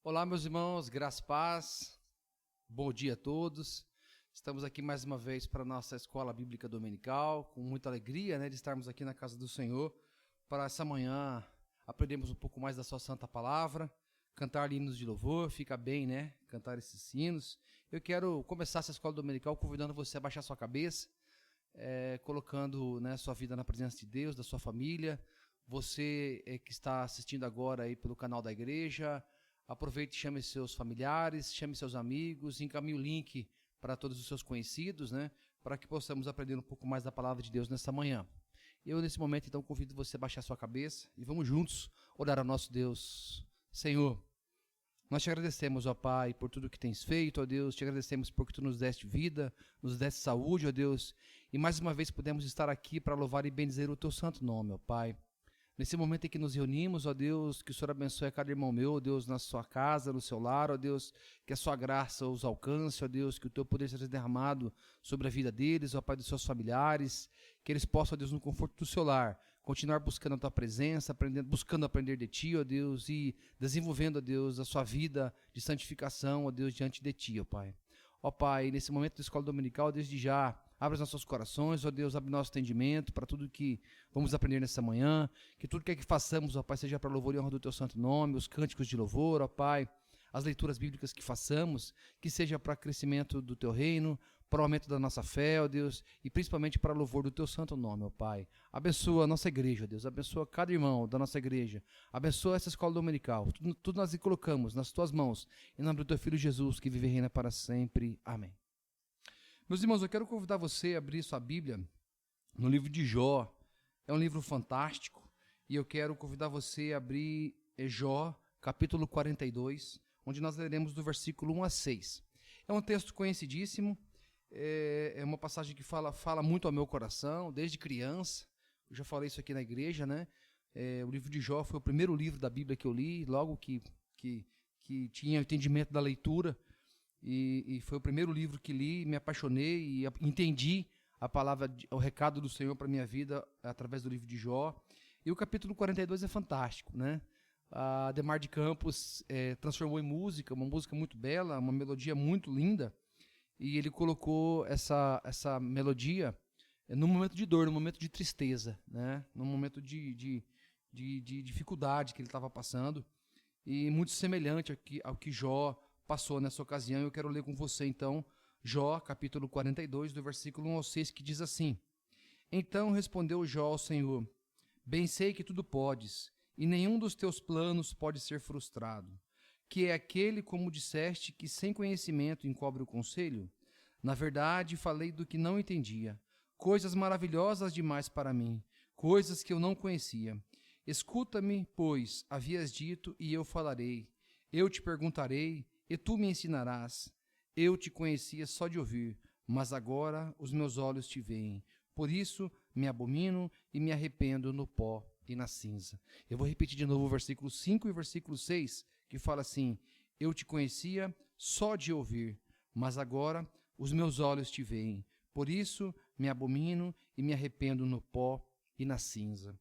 Olá, meus irmãos, graça e paz, bom dia a todos. Estamos aqui mais uma vez para a nossa escola bíblica dominical, com muita alegria, de estarmos aqui na casa do Senhor, para essa manhã aprendermos um pouco mais da sua santa palavra, cantar hinos de louvor, fica bem, cantar esses hinos. Eu quero começar essa escola dominical convidando você a baixar sua cabeça, colocando sua vida na presença de Deus, da sua família. Você que está assistindo agora aí pelo canal da igreja, aproveite e chame seus familiares, chame seus amigos, encaminhe o link para todos os seus conhecidos, para que possamos aprender um pouco mais da palavra de Deus nessa manhã. Eu, nesse momento, então, convido você a baixar sua cabeça e vamos juntos orar ao nosso Deus. Senhor, nós te agradecemos, ó Pai, por tudo que tens feito, ó Deus, te agradecemos porque tu nos deste vida, nos deste saúde, ó Deus, e mais uma vez podemos estar aqui para louvar e bendizer o teu santo nome, ó Pai. Nesse momento em que nos reunimos, ó Deus, que o Senhor abençoe a cada irmão meu, ó Deus, na sua casa, no seu lar, ó Deus, que a sua graça os alcance, ó Deus, que o teu poder seja derramado sobre a vida deles, ó Pai, dos seus familiares, que eles possam, ó Deus, no conforto do seu lar, continuar buscando a tua presença, buscando aprender de ti, ó Deus, e desenvolvendo, ó Deus, a sua vida de santificação, ó Deus, diante de ti, ó Pai. Ó Pai, nesse momento da escola dominical, desde já, abre os nossos corações, ó Deus, abre nosso entendimento para tudo que vamos aprender nessa manhã, que tudo que façamos, ó Pai, seja para louvor e honra do teu santo nome, os cânticos de louvor, ó Pai, as leituras bíblicas que façamos, que seja para crescimento do teu reino, para o aumento da nossa fé, ó Deus, e principalmente para louvor do teu santo nome, ó Pai. Abençoa a nossa igreja, ó Deus, abençoa cada irmão da nossa igreja, abençoa essa escola dominical, tudo nós colocamos nas tuas mãos, em nome do teu Filho Jesus, que vive e reina para sempre. Amém. Meus irmãos, eu quero convidar você a abrir sua Bíblia no livro de Jó. É um livro fantástico e eu quero convidar você a abrir Jó, capítulo 42, onde nós leremos do versículo 1 a 6. É um texto conhecidíssimo, é uma passagem que fala muito ao meu coração, desde criança. Eu já falei isso aqui na igreja, o livro de Jó foi o primeiro livro da Bíblia que eu li, logo que tinha entendimento da leitura. E foi o primeiro livro que li, me apaixonei e entendi a palavra, o recado do Senhor para a minha vida através do livro de Jó. E o capítulo 42 é fantástico, A Adhemar de Campos transformou em música, uma música muito bela, uma melodia muito linda, e ele colocou essa melodia num momento de dor, num momento de tristeza, num momento de dificuldade que ele estava passando, e muito semelhante ao que Jó passou nessa ocasião. Eu quero ler com você, então, Jó, capítulo 42, do versículo 1 ao 6, que diz assim: Então respondeu Jó ao Senhor: Bem sei que tudo podes, e nenhum dos teus planos pode ser frustrado. Que é aquele, como disseste, que sem conhecimento encobre o conselho? Na verdade, falei do que não entendia, coisas maravilhosas demais para mim, coisas que eu não conhecia. Escuta-me, pois, havias dito, e eu falarei. Eu te perguntarei, e tu me ensinarás. Eu te conhecia só de ouvir, mas agora os meus olhos te veem. Por isso me abomino e me arrependo no pó e na cinza. Eu vou repetir de novo o versículo 5 e o versículo 6, que fala assim: Eu te conhecia só de ouvir, mas agora os meus olhos te veem. Por isso me abomino e me arrependo no pó e na cinza.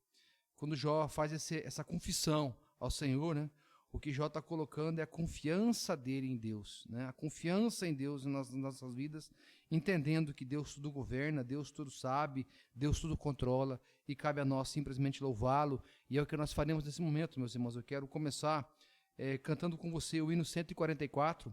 Quando Jó faz essa confissão ao Senhor, o que Jó está colocando é a confiança dele em Deus, a confiança em Deus nas nossas vidas, entendendo que Deus tudo governa, Deus tudo sabe, Deus tudo controla, e cabe a nós simplesmente louvá-lo. E é o que nós faremos nesse momento, meus irmãos. Eu quero começar cantando com você o hino 144,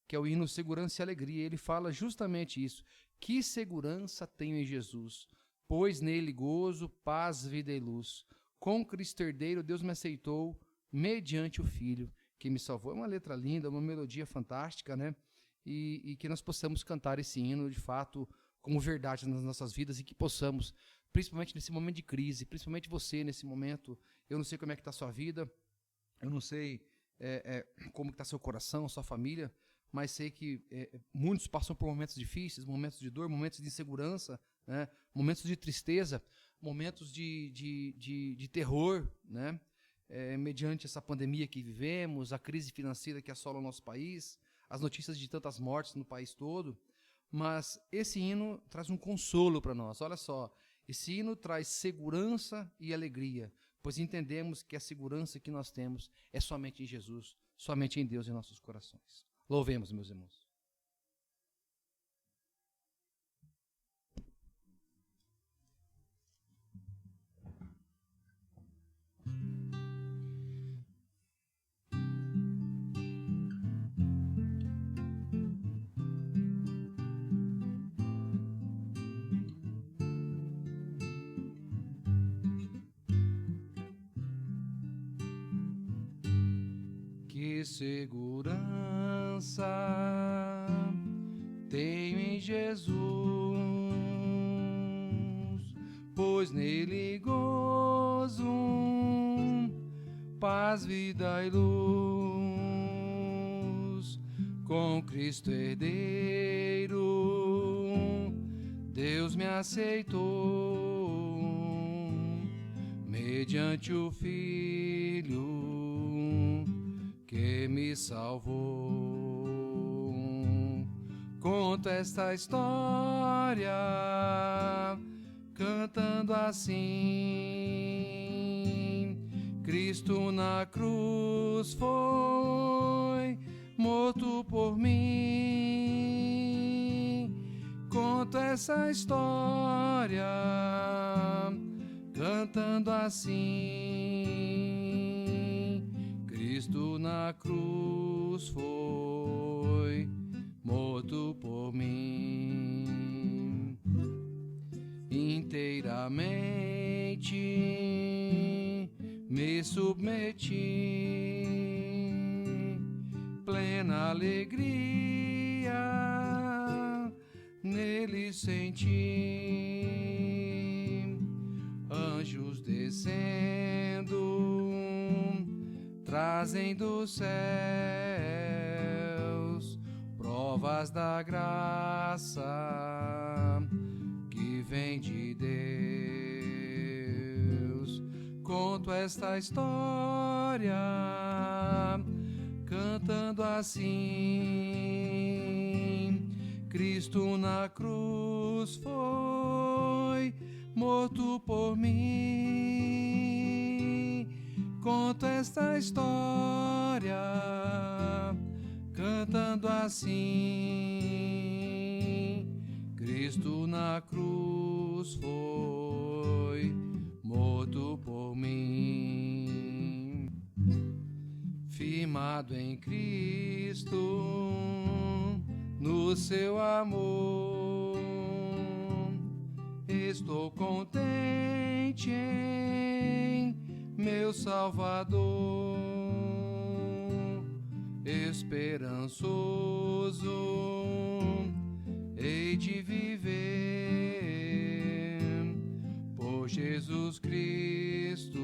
que é o hino Segurança e Alegria. Ele fala justamente isso: que segurança tenho em Jesus, pois nele gozo, paz, vida e luz. Com Cristo herdeiro Deus me aceitou, mediante o Filho que me salvou. É uma letra linda, uma melodia fantástica, E que nós possamos cantar esse hino, de fato, como verdade nas nossas vidas, e que possamos, principalmente nesse momento de crise, principalmente você nesse momento. Eu não sei como é que está a sua vida, eu não sei como está seu coração, sua família, mas sei que muitos passam por momentos difíceis, momentos de dor, momentos de insegurança, momentos de tristeza, momentos de terror, mediante essa pandemia que vivemos, a crise financeira que assola o nosso país, as notícias de tantas mortes no país todo. Mas esse hino traz um consolo para nós. Olha só, esse hino traz segurança e alegria, pois entendemos que a segurança que nós temos é somente em Jesus, somente em Deus em nossos corações. Louvemos, meus irmãos. Que segurança tenho em Jesus, pois nele gozo, paz, vida e luz. Com Cristo herdeiro, Deus me aceitou, mediante o Filho que me salvou. Conto esta história cantando assim: Cristo na cruz foi morto por mim. Conto essa história cantando assim: Cristo na cruz foi morto por mim. Inteiramente me submeti, plena alegria nele senti. Anjos descendo, trazem dos céus provas da graça que vem de Deus. Conto esta história cantando assim: Cristo na cruz foi morto por mim. Conto esta história cantando assim: Cristo na cruz foi morto por mim. Firmado em Cristo, no seu amor, estou contente em meu Salvador, esperançoso hei de viver por Jesus Cristo,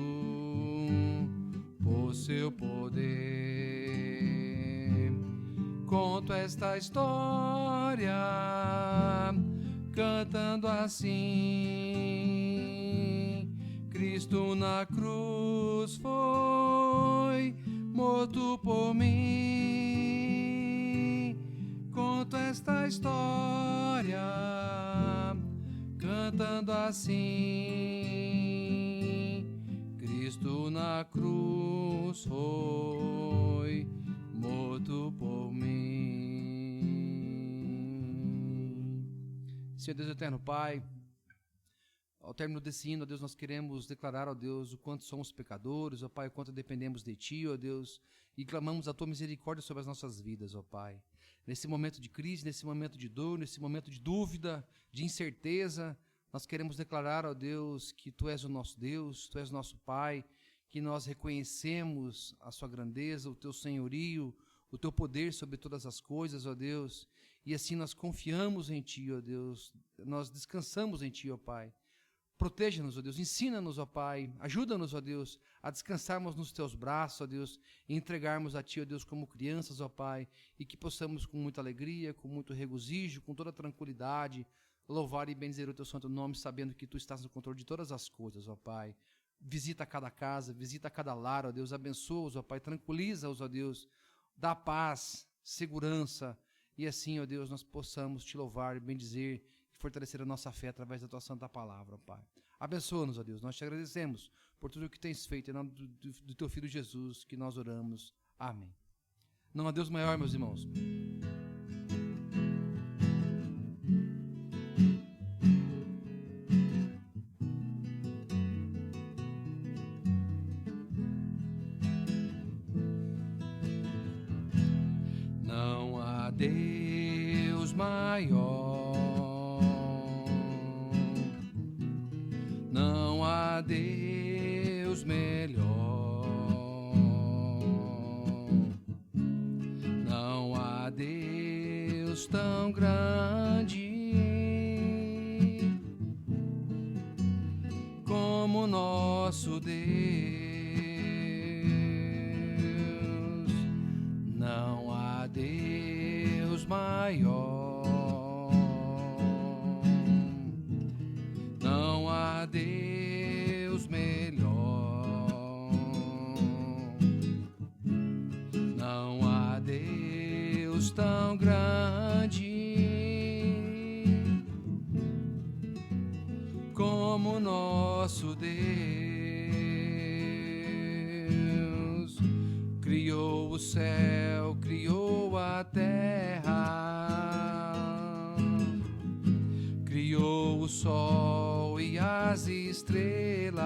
por seu poder. Conto esta história cantando assim: Cristo na cruz foi morto por mim. Conto esta história cantando assim: Cristo na cruz foi morto por mim. Senhor Deus eterno Pai, ao término desse hino, ó Deus, nós queremos declarar, ó Deus, o quanto somos pecadores, ó Pai, o quanto dependemos de Ti, ó Deus, e clamamos a Tua misericórdia sobre as nossas vidas, ó Pai. Nesse momento de crise, nesse momento de dor, nesse momento de dúvida, de incerteza, nós queremos declarar, ó Deus, que Tu és o nosso Deus, Tu és o nosso Pai, que nós reconhecemos a Sua grandeza, o Teu senhorio, o Teu poder sobre todas as coisas, ó Deus, e assim nós confiamos em Ti, ó Deus, nós descansamos em Ti, ó Pai. Proteja-nos, ó Deus, ensina-nos, ó Pai, ajuda-nos, ó Deus, a descansarmos nos Teus braços, ó Deus, e entregarmos a Ti, ó Deus, como crianças, ó Pai, e que possamos com muita alegria, com muito regozijo, com toda tranquilidade, louvar e bendizer o Teu santo nome, sabendo que Tu estás no controle de todas as coisas, ó Pai. Visita cada casa, visita cada lar, ó Deus, abençoa-os, ó Pai, tranquiliza-os, ó Deus, dá paz, segurança, e assim, ó Deus, nós possamos Te louvar e bendizer, fortalecer a nossa fé através da Tua santa palavra, ó Pai. Abençoa-nos, ó Deus, nós Te agradecemos por tudo que tens feito. Em nome do teu Filho Jesus, que nós oramos. Amém. Não há Deus maior, meus irmãos. Não há Deus maior, não há Deus melhor, não há Deus tão grande como nosso Deus. Não há Deus maior, não há Deus melhor, não há Deus tão grande como nosso Deus. Criou o céu, criou a terra, criou o sol e as estrelas,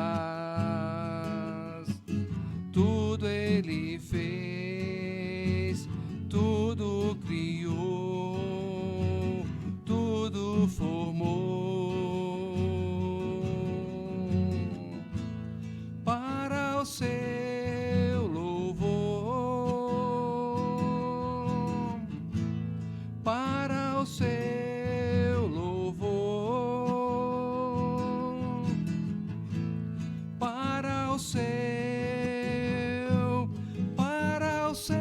tudo Ele fez, tudo criou, tudo formou para o seu louvor, para o seu louvor, para o seu, para o seu,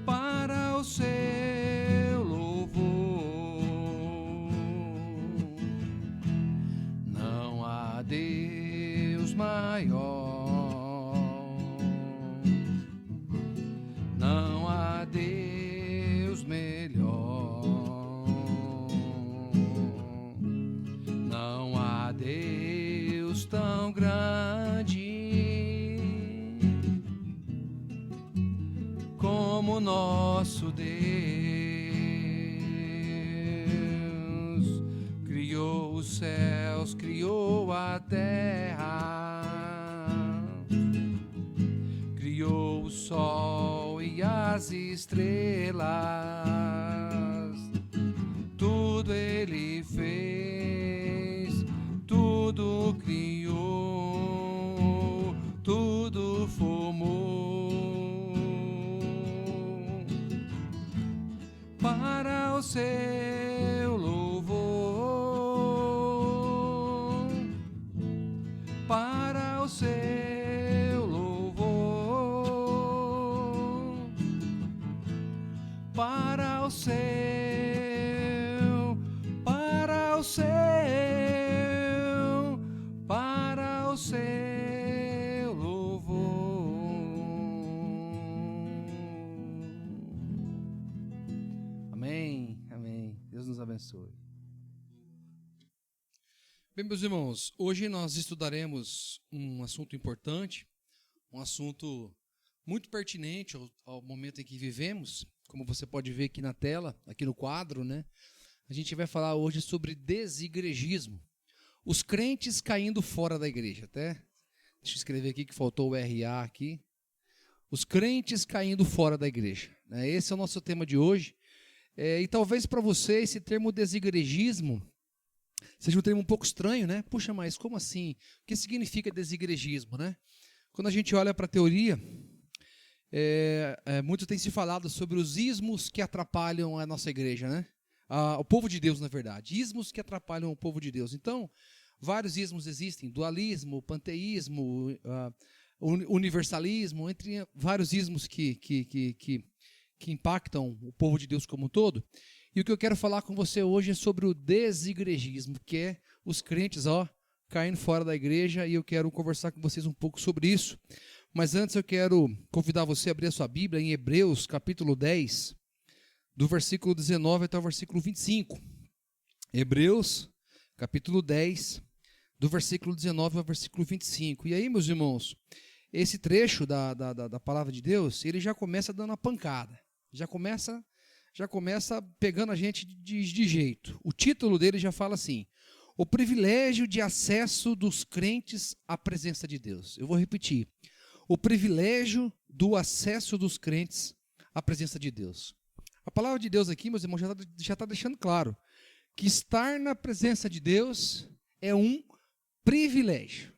para o seu louvor. Não há Deus maior, não há Deus melhor, não há Deus tão grande como nosso Deus. Criou os céus, criou a terra, criou o sol e as estrelas, tudo Ele fez, tudo criou, tudo formou para o seu louvor, para o seu louvor, para o seu, para o seu, para o seu louvor. Amém, amém. Deus nos abençoe. Bem, meus irmãos, hoje nós estudaremos um assunto importante, um assunto muito pertinente ao momento em que vivemos, como você pode ver aqui na tela, aqui no quadro, né? A gente vai falar hoje sobre desigrejismo. Os crentes caindo fora da igreja, até. Deixa eu escrever aqui que faltou o RA aqui. Os crentes caindo fora da igreja. Esse é o nosso tema de hoje. E talvez para você esse termo desigrejismo seja um termo um pouco estranho, né? Puxa, mas como assim? O que significa desigrejismo, né? Quando a gente olha para a teoria, muito tem se falado sobre os ismos que atrapalham a nossa igreja, né? O povo de Deus, na verdade. Ismos que atrapalham o povo de Deus. Então, vários ismos existem. Dualismo, panteísmo, universalismo, entre vários ismos que impactam o povo de Deus como um todo. E o que eu quero falar com você hoje é sobre o desigrejismo, que é os crentes, caindo fora da igreja, e eu quero conversar com vocês um pouco sobre isso. Mas antes eu quero convidar você a abrir a sua Bíblia em Hebreus, capítulo 10, do versículo 19 até o versículo 25. Hebreus, capítulo 10, do versículo 19 ao versículo 25. E aí, meus irmãos, esse trecho da palavra de Deus, ele já começa dando uma pancada. Já começa pegando a gente de jeito. O título dele já fala assim: o privilégio de acesso dos crentes à presença de Deus. Eu vou repetir. O privilégio do acesso dos crentes à presença de Deus. A palavra de Deus aqui, meus irmãos, já está deixando claro que estar na presença de Deus é um privilégio.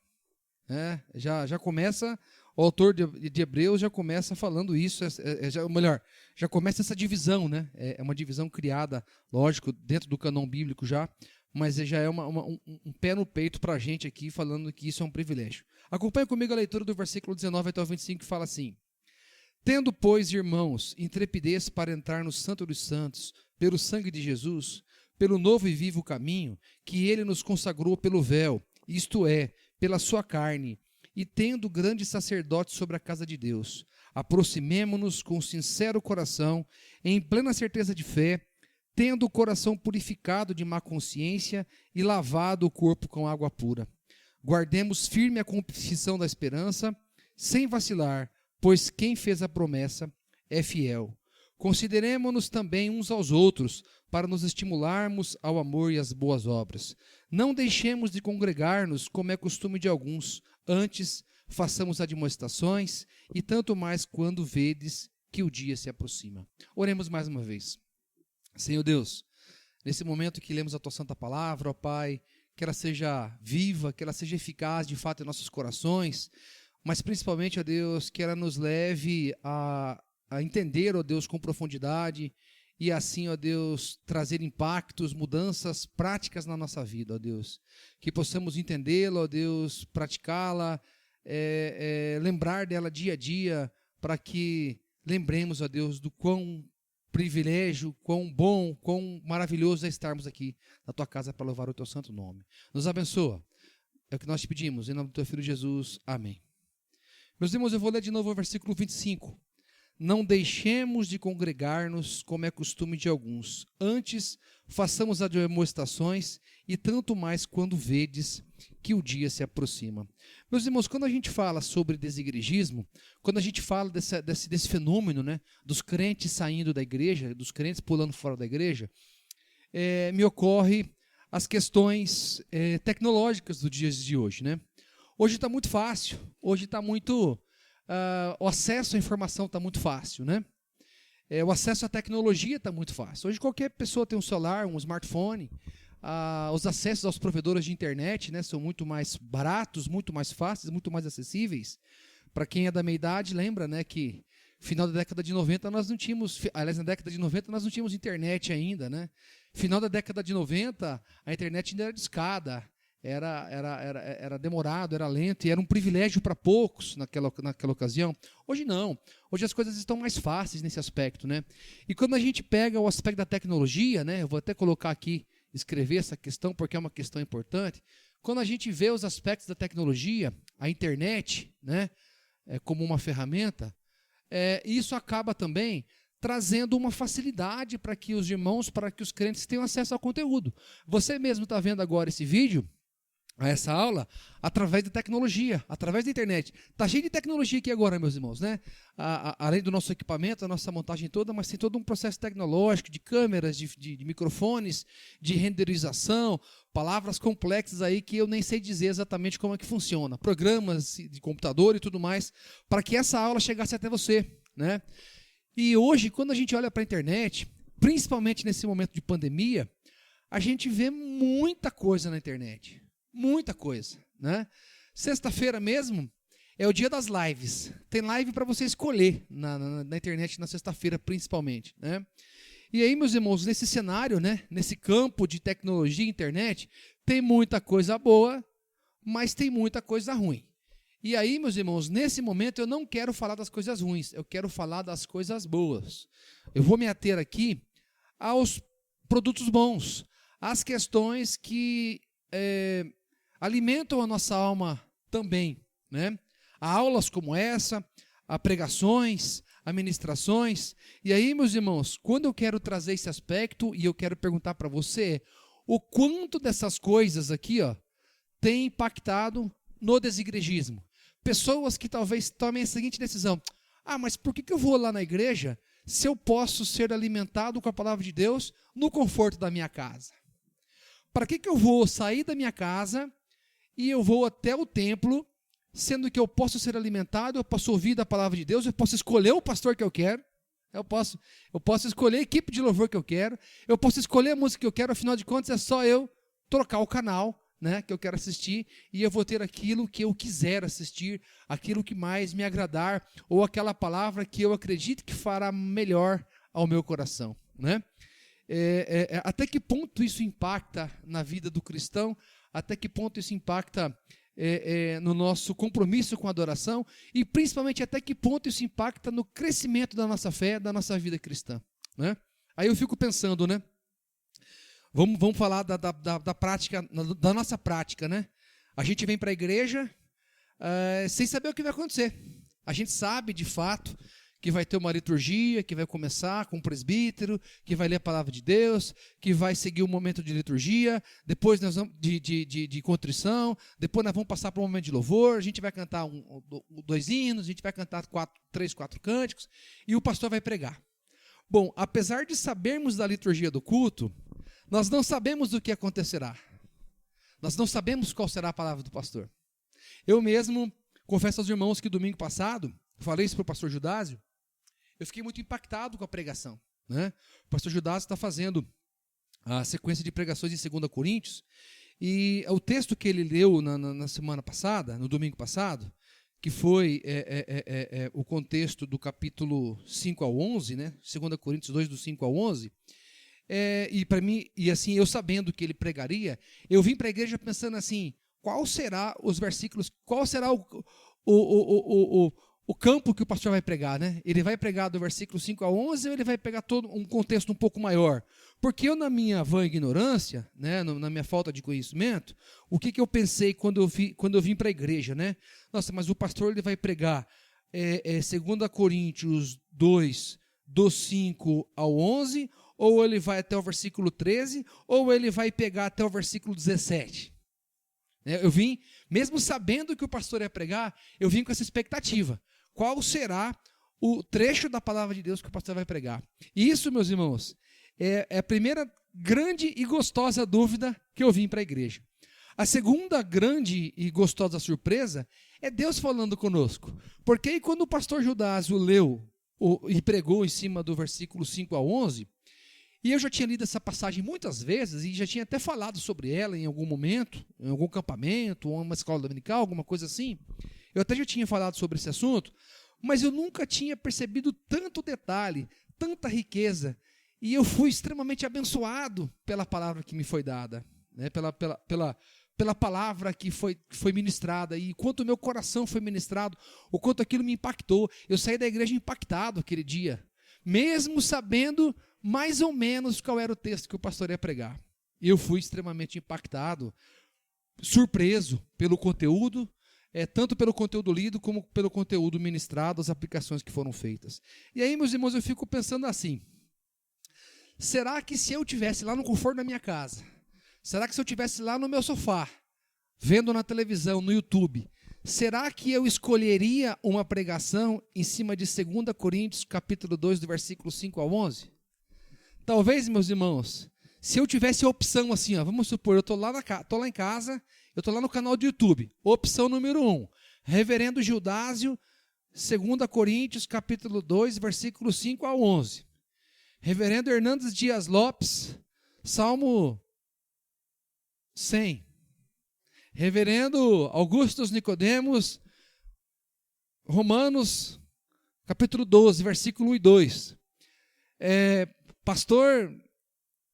Já começa, o autor de Hebreus já começa falando isso, já começa essa divisão, né? É uma divisão criada, lógico, dentro do cânon bíblico já, mas já é um pé no peito para a gente aqui, falando que isso é um privilégio. Acompanhe comigo a leitura do versículo 19 até o 25, que fala assim: tendo, pois, irmãos, intrepidez para entrar no Santo dos Santos, pelo sangue de Jesus, pelo novo e vivo caminho, que ele nos consagrou pelo véu, isto é, pela sua carne, e tendo grande sacerdote sobre a casa de Deus, aproximemo-nos com sincero coração, em plena certeza de fé, tendo o coração purificado de má consciência e lavado o corpo com água pura. Guardemos firme a confissão da esperança, sem vacilar, pois quem fez a promessa é fiel. Consideremo-nos também uns aos outros, para nos estimularmos ao amor e às boas obras. Não deixemos de congregar-nos, como é costume de alguns, antes façamos admoestações, e tanto mais quando vedes que o dia se aproxima. Oremos mais uma vez. Senhor Deus, nesse momento que lemos a Tua Santa Palavra, ó Pai, que ela seja viva, que ela seja eficaz de fato em nossos corações, mas principalmente, ó Deus, que ela nos leve a entender, ó Deus, com profundidade e assim, ó Deus, trazer impactos, mudanças práticas na nossa vida, ó Deus. Que possamos entendê-la, ó Deus, praticá-la, lembrar dela dia a dia, para que lembremos, ó Deus, do quão privilégio, quão bom, quão maravilhoso é estarmos aqui na Tua casa para louvar o Teu santo nome. Nos abençoa. É o que nós te pedimos, em nome do Teu Filho Jesus. Amém. Meus irmãos, eu vou ler de novo o versículo 25. Não deixemos de congregar-nos, como é costume de alguns. Antes, façamos admoestações, e tanto mais quando vedes que o dia se aproxima. Meus irmãos, quando a gente fala sobre desigregismo, quando a gente fala desse fenômeno, né, dos crentes saindo da igreja, dos crentes pulando fora da igreja, me ocorre as questões tecnológicas dos dias de hoje, né? Hoje está muito fácil, hoje está muito... o acesso à informação está muito fácil, né? O acesso à tecnologia está muito fácil. Hoje qualquer pessoa tem um celular, um smartphone. Os acessos aos provedores de internet, né, são muito mais baratos, muito mais fáceis, muito mais acessíveis. Para quem é da meia idade, lembra, né, que final da década de 90 nós não tínhamos, aliás, na década de 90 nós não tínhamos internet ainda, né? Final da década de 90 a internet ainda era discada. Era demorado, era lento, e era um privilégio para poucos naquela ocasião. Hoje não. Hoje as coisas estão mais fáceis nesse aspecto, né? E quando a gente pega o aspecto da tecnologia, né, eu vou até colocar aqui, escrever essa questão, porque é uma questão importante. Quando a gente vê os aspectos da tecnologia, a internet, né, como uma ferramenta, isso acaba também trazendo uma facilidade para que os irmãos, para que os crentes tenham acesso ao conteúdo. Você mesmo está vendo agora esse vídeo, essa aula, através da tecnologia, através da internet. Está cheio de tecnologia aqui agora, meus irmãos, né? Além do nosso equipamento, a nossa montagem toda, mas tem todo um processo tecnológico, de câmeras, de microfones, de renderização, palavras complexas aí que eu nem sei dizer exatamente como é que funciona, programas de computador e tudo mais, para que essa aula chegasse até você, né? E hoje, quando a gente olha para a internet, principalmente nesse momento de pandemia, a gente vê muita coisa na internet. Muita coisa, né? Sexta-feira mesmo é o dia das lives. Tem live para você escolher na internet na sexta-feira, principalmente, né? E aí, meus irmãos, nesse cenário, né, nesse campo de tecnologia e internet, tem muita coisa boa, mas tem muita coisa ruim. E aí, meus irmãos, nesse momento eu não quero falar das coisas ruins, eu quero falar das coisas boas. Eu vou me ater aqui aos produtos bons, às questões que alimentam a nossa alma também, né? Há aulas como essa, há pregações, há ministrações. E aí, meus irmãos, quando eu quero trazer esse aspecto, e eu quero perguntar para você, o quanto dessas coisas aqui, ó, tem impactado no desigrejismo? Pessoas que talvez tomem a seguinte decisão: mas por que eu vou lá na igreja se eu posso ser alimentado com a palavra de Deus no conforto da minha casa? Para que eu vou sair da minha casa e eu vou até o templo, sendo que eu posso ser alimentado, eu posso ouvir da palavra de Deus, eu posso escolher o pastor que eu quero, eu posso escolher a equipe de louvor que eu quero, eu posso escolher a música que eu quero, afinal de contas é só eu trocar o canal, né, que eu quero assistir, e eu vou ter aquilo que eu quiser assistir, aquilo que mais me agradar, ou aquela palavra que eu acredito que fará melhor ao meu coração, né? Até que ponto isso impacta na vida do cristão? Até que ponto isso impacta no nosso compromisso com a adoração? E principalmente até que ponto isso impacta no crescimento da nossa fé, da nossa vida cristã, né? Aí eu fico pensando, né? Vamos falar da prática, da nossa prática, né? A gente vem para a igreja sem saber o que vai acontecer. A gente sabe, de fato, que vai ter uma liturgia, que vai começar com um presbítero, que vai ler a palavra de Deus, que vai seguir um momento de liturgia, depois nós vamos de contrição, depois nós vamos passar para um momento de louvor, a gente vai cantar 2 hinos, a gente vai cantar 3, 4 cânticos, e o pastor vai pregar. Bom, apesar de sabermos da liturgia do culto, nós não sabemos o que acontecerá. Nós não sabemos qual será a palavra do pastor. Eu mesmo confesso aos irmãos que domingo passado, falei isso para o pastor Judásio, eu fiquei muito impactado com a pregação, né? O pastor Judásio está fazendo a sequência de pregações em 2 Coríntios, e o texto que ele leu na semana passada, no domingo passado, que foi o contexto do capítulo 5 ao 11, né? 2 Coríntios 2, do 5 ao 11, e para mim, e assim, eu sabendo que ele pregaria, eu vim para a igreja pensando assim: qual será os versículos, qual será o campo que o pastor vai pregar, né? Ele vai pregar do versículo 5 a 11 ou ele vai pegar todo um contexto um pouco maior? Porque eu, na minha vã ignorância, né, na minha falta de conhecimento, o que eu pensei quando eu vim para a igreja, né? Nossa, mas o pastor ele vai pregar 2 Coríntios 2, do 5 ao 11, ou ele vai até o versículo 13, ou ele vai pegar até o versículo 17. Eu vim, mesmo sabendo que o pastor ia pregar, eu vim com essa expectativa. Qual será o trecho da palavra de Deus que o pastor vai pregar? E isso, meus irmãos, é a primeira grande e gostosa dúvida que eu vim para a igreja. A segunda grande e gostosa surpresa é Deus falando conosco. Porque aí quando o pastor Judásio leu e pregou em cima do versículo 5 a 11, e eu já tinha lido essa passagem muitas vezes e já tinha até falado sobre ela em algum momento, em algum campamento, ou uma escola dominical, alguma coisa assim. Eu até já tinha falado sobre esse assunto, mas eu nunca tinha percebido tanto detalhe, tanta riqueza, e eu fui extremamente abençoado pela palavra que me foi dada, né? Pela palavra que foi ministrada, e quanto o meu coração foi ministrado, o quanto aquilo me impactou. Eu saí da igreja impactado aquele dia, mesmo sabendo mais ou menos qual era o texto que o pastor ia pregar. Eu fui extremamente impactado, surpreso pelo conteúdo, tanto pelo conteúdo lido como pelo conteúdo ministrado, as aplicações que foram feitas. E aí, meus irmãos, eu fico pensando assim: será que se eu estivesse lá no conforto da minha casa, será que se eu estivesse lá no meu sofá, vendo na televisão, no YouTube, será que eu escolheria uma pregação em cima de 2 Coríntios, capítulo 2, do versículo 5 ao 11? Talvez, meus irmãos, se eu tivesse a opção assim, vamos supor, eu estou lá em casa, eu estou lá no canal do YouTube, opção número 1, Reverendo Judásio, 2 Coríntios, capítulo 2, versículo 5 ao 11. Reverendo Hernandes Dias Lopes, Salmo 100. Reverendo Augustus Nicodemos, Romanos, capítulo 12, versículo 1 e 2. Pastor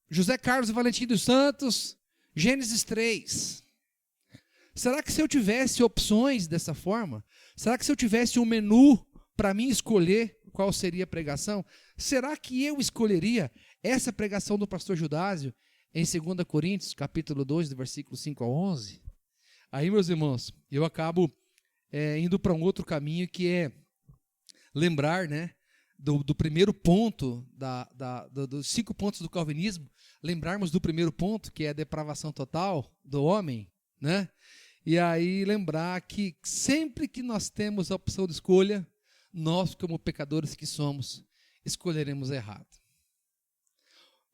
José Carlos Valentim dos Santos, Gênesis 3. Será que se eu tivesse opções dessa forma, será que se eu tivesse um menu para mim escolher qual seria a pregação, será que eu escolheria essa pregação do pastor Judásio em 2 Coríntios, capítulo 2, do versículo 5 ao 11? Aí, meus irmãos, eu acabo indo para um outro caminho, que é lembrar, né, do primeiro ponto, dos 5 pontos do calvinismo, lembrarmos do primeiro ponto, que é a depravação total do homem, né? E aí lembrar que sempre que nós temos a opção de escolha, nós, como pecadores que somos, escolheremos errado.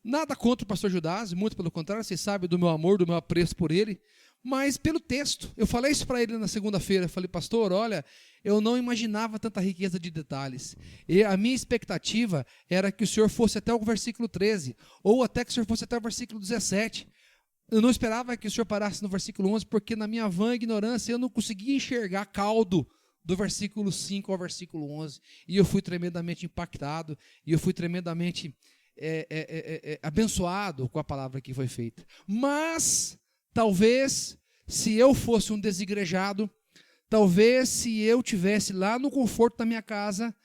Nada contra o pastor Judas, muito pelo contrário, vocês sabem do meu amor, do meu apreço por ele, mas pelo texto. Eu falei isso para ele na segunda-feira, eu falei, pastor, olha, eu não imaginava tanta riqueza de detalhes. E a minha expectativa era que o senhor fosse até o versículo 13, ou até que o senhor fosse até o versículo 17. Eu não esperava que o senhor parasse no versículo 11, porque na minha vã ignorância eu não conseguia enxergar caldo do versículo 5 ao versículo 11. E eu fui tremendamente impactado, e eu fui tremendamente abençoado com a palavra que foi feita. Mas, talvez, se eu fosse um desigrejado, talvez se eu tivesse lá no conforto da minha casa,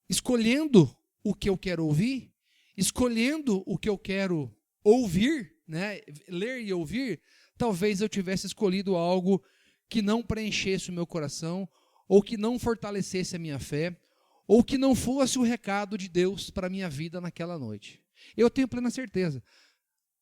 escolhendo o que eu quero ouvir, escolhendo o que eu quero ouvir, né, ler e ouvir, talvez eu tivesse escolhido algo que não preenchesse o meu coração, ou que não fortalecesse a minha fé, ou que não fosse o recado de Deus para a minha vida naquela noite. Eu tenho plena certeza.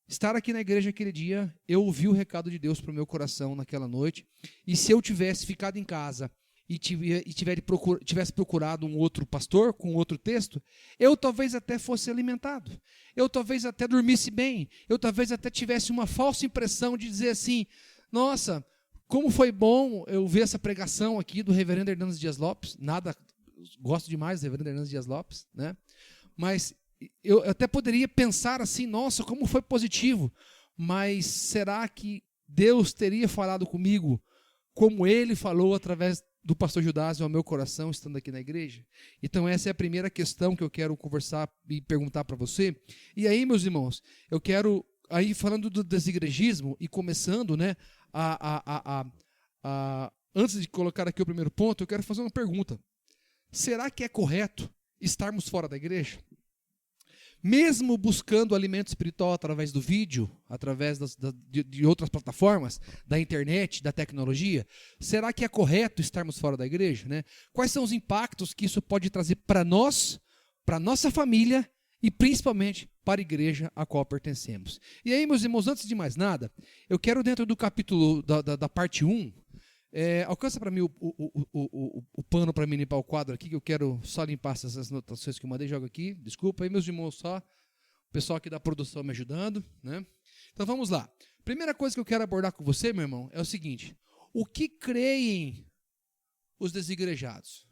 Estar aqui na igreja aquele dia, eu ouvi o recado de Deus para o meu coração naquela noite, e se eu tivesse ficado em casa e tivesse procurado um outro pastor com outro texto, eu talvez até fosse alimentado, eu talvez até dormisse bem, eu talvez até tivesse uma falsa impressão de dizer assim, nossa, como foi bom eu ver essa pregação aqui do reverendo Hernandes Dias Lopes, gosto demais do reverendo Hernandes Dias Lopes, né? Mas eu até poderia pensar assim, nossa, como foi positivo, mas será que Deus teria falado comigo como ele falou através do pastor Judas ao meu coração, estando aqui na igreja? Então essa é a primeira questão que eu quero conversar e perguntar para você. E aí, meus irmãos, eu quero, aí falando do desigregismo e começando, né, antes de colocar aqui o primeiro ponto, eu quero fazer uma pergunta. Será que é correto estarmos fora da igreja? Mesmo buscando alimento espiritual através do vídeo, através de outras plataformas, da internet, da tecnologia, será que é correto estarmos fora da igreja, né? Quais são os impactos que isso pode trazer para nós, para a nossa família e principalmente para a igreja a qual pertencemos? E aí, meus irmãos, antes de mais nada, eu quero dentro do capítulo, da parte 1, alcança para mim o pano para mim limpar o quadro aqui, que eu quero só limpar essas anotações que eu mandei, jogo aqui. Desculpa aí, meus irmãos, só o pessoal aqui da produção me ajudando, né? Então vamos lá. Primeira coisa que eu quero abordar com você, meu irmão, é o seguinte: o que creem os desigrejados?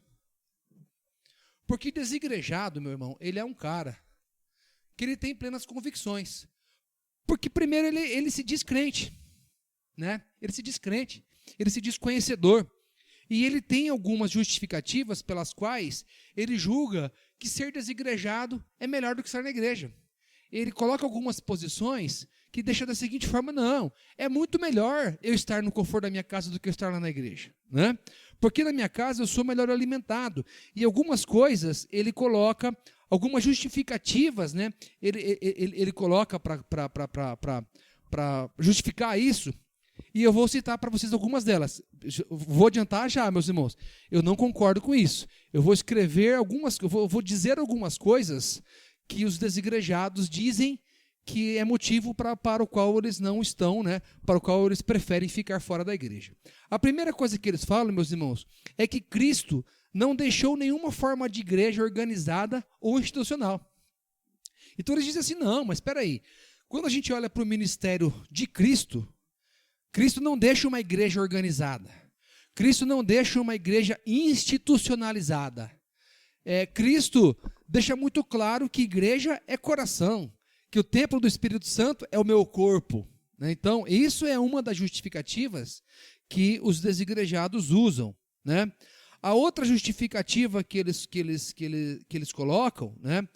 Porque desigrejado, meu irmão, ele é um cara que ele tem plenas convicções. Porque primeiro ele se diz crente, né? Ele se diz crente. Ele se diz conhecedor, e ele tem algumas justificativas pelas quais ele julga que ser desigrejado é melhor do que estar na igreja. Ele coloca algumas posições que deixam da seguinte forma: não, é muito melhor eu estar no conforto da minha casa do que eu estar lá na igreja, né? Porque na minha casa eu sou melhor alimentado, e algumas coisas ele coloca, algumas justificativas, né? Ele coloca para justificar isso. E eu vou citar para vocês algumas delas. Vou adiantar já, meus irmãos. Eu não concordo com isso. Eu vou escrever vou dizer algumas coisas que os desigrejados dizem que é motivo para o qual eles não estão, né? Para o qual eles preferem ficar fora da igreja. A primeira coisa que eles falam, meus irmãos, é que Cristo não deixou nenhuma forma de igreja organizada ou institucional. Então eles dizem assim, não, mas espera aí. Quando a gente olha para o ministério de Cristo, Cristo não deixa uma igreja organizada. Cristo não deixa uma igreja institucionalizada. Cristo deixa muito claro que igreja é coração, que o templo do Espírito Santo é o meu corpo, né? Então, isso é uma das justificativas que os desigrejados usam, né? A outra justificativa que eles colocam, né,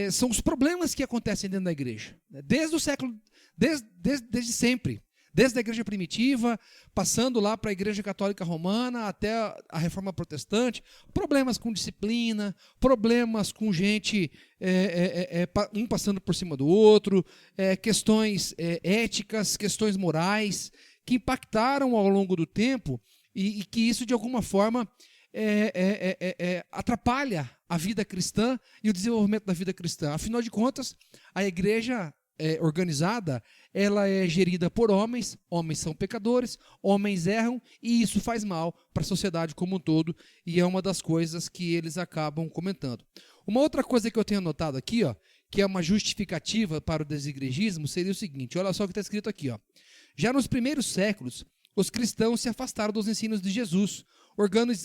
são os problemas que acontecem dentro da igreja, né? Desde o século, desde sempre. Desde a igreja primitiva, passando lá para a igreja católica romana, até a reforma protestante, problemas com disciplina, problemas com gente, um passando por cima do outro, questões éticas, questões morais, que impactaram ao longo do tempo e que isso, de alguma forma, atrapalha a vida cristã e o desenvolvimento da vida cristã. Afinal de contas, a igreja organizada, ela é gerida por homens, homens são pecadores, homens erram, e isso faz mal para a sociedade como um todo, e é uma das coisas que eles acabam comentando. Uma outra coisa que eu tenho anotado aqui, ó, que é uma justificativa para o desigregismo, seria o seguinte, olha só o que está escrito aqui. Ó. Já nos primeiros séculos, os cristãos se afastaram dos ensinos de Jesus,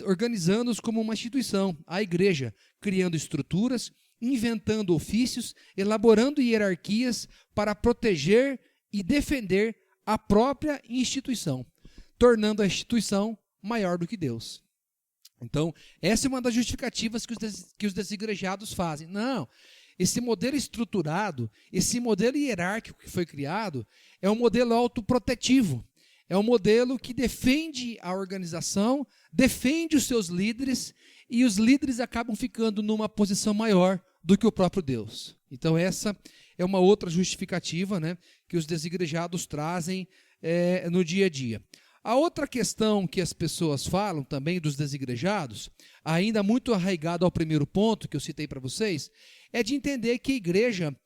organizando-os como uma instituição, a igreja, criando estruturas, inventando ofícios, elaborando hierarquias para proteger e defender a própria instituição, tornando a instituição maior do que Deus. Então, essa é uma das justificativas que os desigrejados fazem. Não, esse modelo estruturado, esse modelo hierárquico que foi criado, é um modelo autoprotetivo. É um modelo que defende a organização, defende os seus líderes, e os líderes acabam ficando numa posição maior do que o próprio Deus. Então essa é uma outra justificativa, né, que os desigrejados trazem no dia a dia. A outra questão que as pessoas falam também dos desigrejados, ainda muito arraigado ao primeiro ponto que eu citei para vocês, é de entender que a igreja,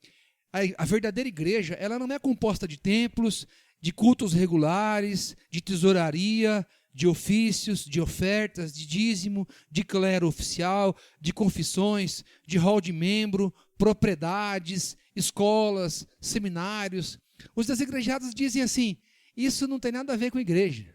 a verdadeira igreja, ela não é composta de templos, de cultos regulares, de tesouraria, de ofícios, de ofertas, de dízimo, de clero oficial, de confissões, de hall de membro, propriedades, escolas, seminários. Os desigrejados dizem assim, isso não tem nada a ver com igreja,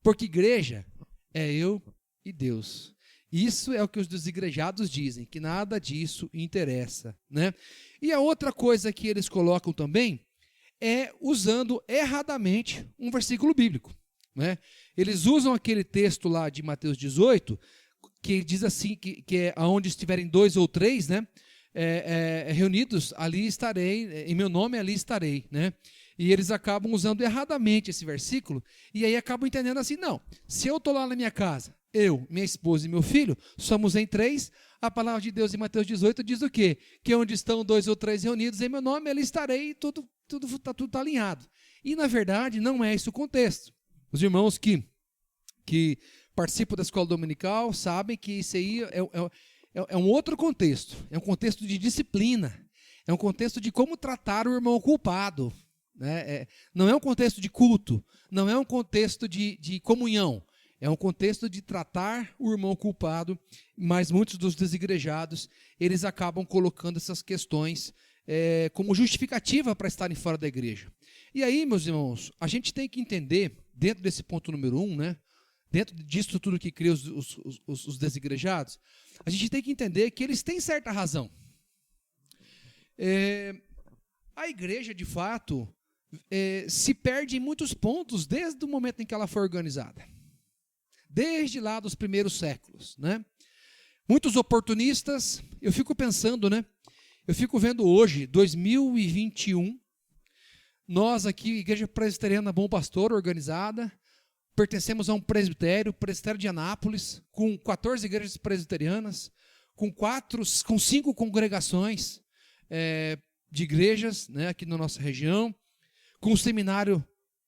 porque igreja é eu e Deus. Isso é o que os desigrejados dizem, que nada disso interessa, né? E a outra coisa que eles colocam também é usando erradamente um versículo bíblico, né? Eles usam aquele texto lá de Mateus 18, que diz assim, que é onde estiverem 2 ou 3, né, reunidos, ali estarei, em meu nome ali estarei, né? E eles acabam usando erradamente esse versículo, e aí acabam entendendo assim, não, se eu estou lá na minha casa, eu, minha esposa e meu filho, somos em 3, a palavra de Deus em Mateus 18 diz o quê? Que onde estão 2 ou 3 reunidos em meu nome, ali estarei, e tudo está alinhado. E, na verdade, não é esse o contexto. Os irmãos que participam da escola dominical sabem que isso aí é um outro contexto. É um contexto de disciplina. É um contexto de como tratar o irmão culpado. Né? Não é um contexto de culto. Não é um contexto de comunhão. É um contexto de tratar o irmão culpado, mas muitos dos desigrejados, eles acabam colocando essas questões como justificativa para estarem fora da igreja. E aí, meus irmãos, a gente tem que entender, dentro desse ponto número 1, né, dentro disso tudo que cria os desigrejados, a gente tem que entender que eles têm certa razão. A igreja, de fato, se perde em muitos pontos desde o momento em que ela foi organizada. Desde lá dos primeiros séculos, né? Muitos oportunistas, eu fico pensando, né? Eu fico vendo hoje, 2021, nós aqui, Igreja Presbiteriana Bom Pastor, organizada, pertencemos a um presbitério de Anápolis, com 14 igrejas presbiterianas, com 5 congregações de igrejas, né, aqui na nossa região, com o Seminário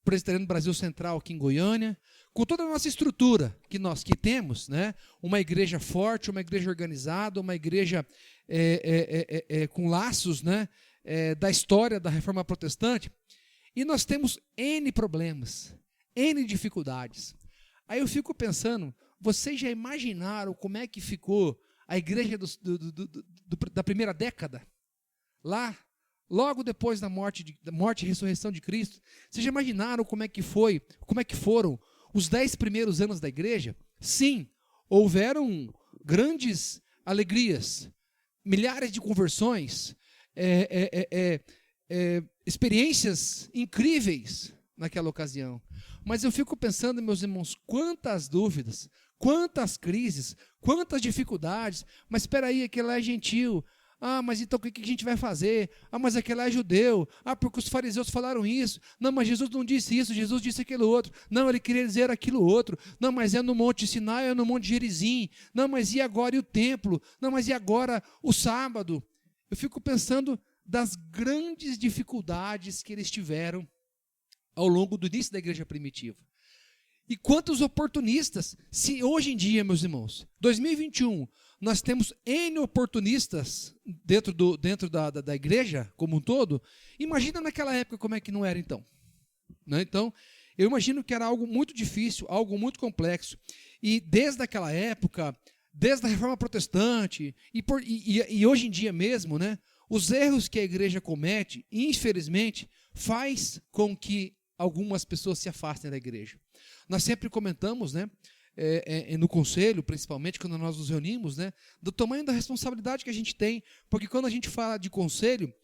Presbiteriano Brasil Central aqui em Goiânia, com toda a nossa estrutura que nós temos, né, uma igreja forte, uma igreja organizada, uma igreja com laços, né, da história da Reforma Protestante, e nós temos N problemas, N dificuldades. Aí eu fico pensando, vocês já imaginaram como é que ficou a igreja da primeira década? Lá, logo depois da morte e ressurreição de Cristo, vocês já imaginaram como é que foram os 10 primeiros anos da igreja? Sim, houveram grandes alegrias, milhares de conversões, experiências incríveis naquela ocasião. Mas eu fico pensando, meus irmãos, quantas dúvidas, quantas crises, quantas dificuldades. Mas espera aí, aquele lá é gentil. Ah, mas então o que a gente vai fazer? Ah, mas aquele lá é judeu. Ah, porque os fariseus falaram isso. Não, mas Jesus não disse isso, Jesus disse aquilo outro. Não, ele queria dizer aquilo outro. Não, mas é no Monte Sinai, é no Monte Gerizim. Não, mas e agora e o templo? Não, mas e agora o sábado? Eu fico pensando das grandes dificuldades que eles tiveram ao longo do início da igreja primitiva. E quantos oportunistas, se hoje em dia, meus irmãos, 2021, nós temos N oportunistas dentro da igreja como um todo, imagina naquela época como é que não era então. Né? Então, eu imagino que era algo muito difícil, algo muito complexo. E desde aquela época, desde a Reforma Protestante, e hoje em dia mesmo, né, os erros que a igreja comete, infelizmente, faz com que algumas pessoas se afastem da igreja. Nós sempre comentamos, né, no conselho, principalmente quando nós nos reunimos, né, do tamanho da responsabilidade que a gente tem, porque quando a gente fala de conselho,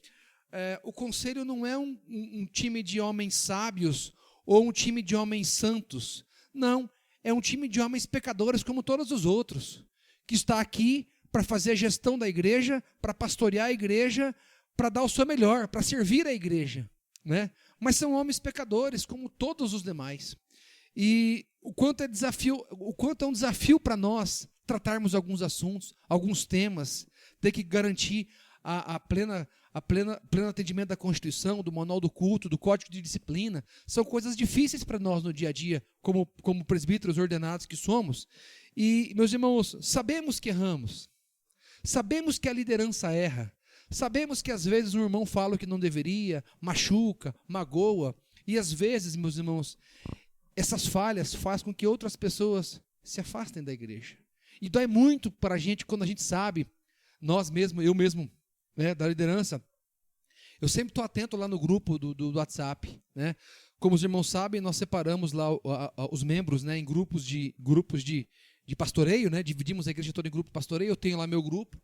o conselho não é um time de homens sábios ou um time de homens santos. Não, é um time de homens pecadores como todos os outros, que está aqui para fazer a gestão da igreja, para pastorear a igreja, para dar o seu melhor, para servir a igreja, né? Mas são homens pecadores como todos os demais. E o quanto é um desafio para nós tratarmos alguns assuntos, alguns temas, ter que garantir a pleno atendimento da Constituição, do Manual do Culto, do Código de Disciplina. São coisas difíceis para nós no dia a dia, como presbíteros ordenados que somos. E, meus irmãos, sabemos que erramos. Sabemos que a liderança erra. Sabemos que às vezes um irmão fala o que não deveria, machuca, magoa. E às vezes, meus irmãos, essas falhas fazem com que outras pessoas se afastem da igreja. E dói muito para a gente quando a gente sabe, nós mesmos, eu mesmo, né, da liderança, eu sempre estou atento lá no grupo do WhatsApp. Né? Como os irmãos sabem, nós separamos lá os membros, né, em grupos de pastoreio, né? Dividimos a igreja toda em grupo de pastoreio, eu tenho lá meu grupo.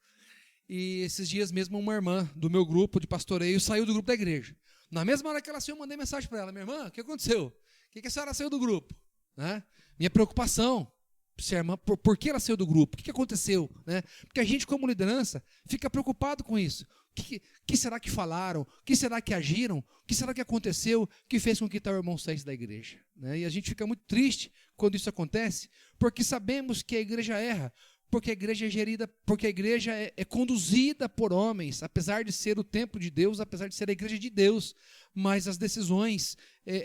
E esses dias mesmo uma irmã do meu grupo de pastoreio saiu do grupo da igreja. Na mesma hora que ela saiu, eu mandei mensagem para ela: minha irmã, o que aconteceu? Por que a senhora saiu do grupo? Né? Minha preocupação, se a irmã, por que ela saiu do grupo? O que aconteceu? Né? Porque a gente, como liderança, fica preocupado com isso. O que será que falaram? O que será que agiram? O que será que aconteceu que fez com que tal irmão saísse da igreja? Né? E a gente fica muito triste quando isso acontece, porque sabemos que a igreja erra, porque a igreja é gerida, porque a igreja é conduzida por homens, apesar de ser o templo de Deus, apesar de ser a igreja de Deus, mas as decisões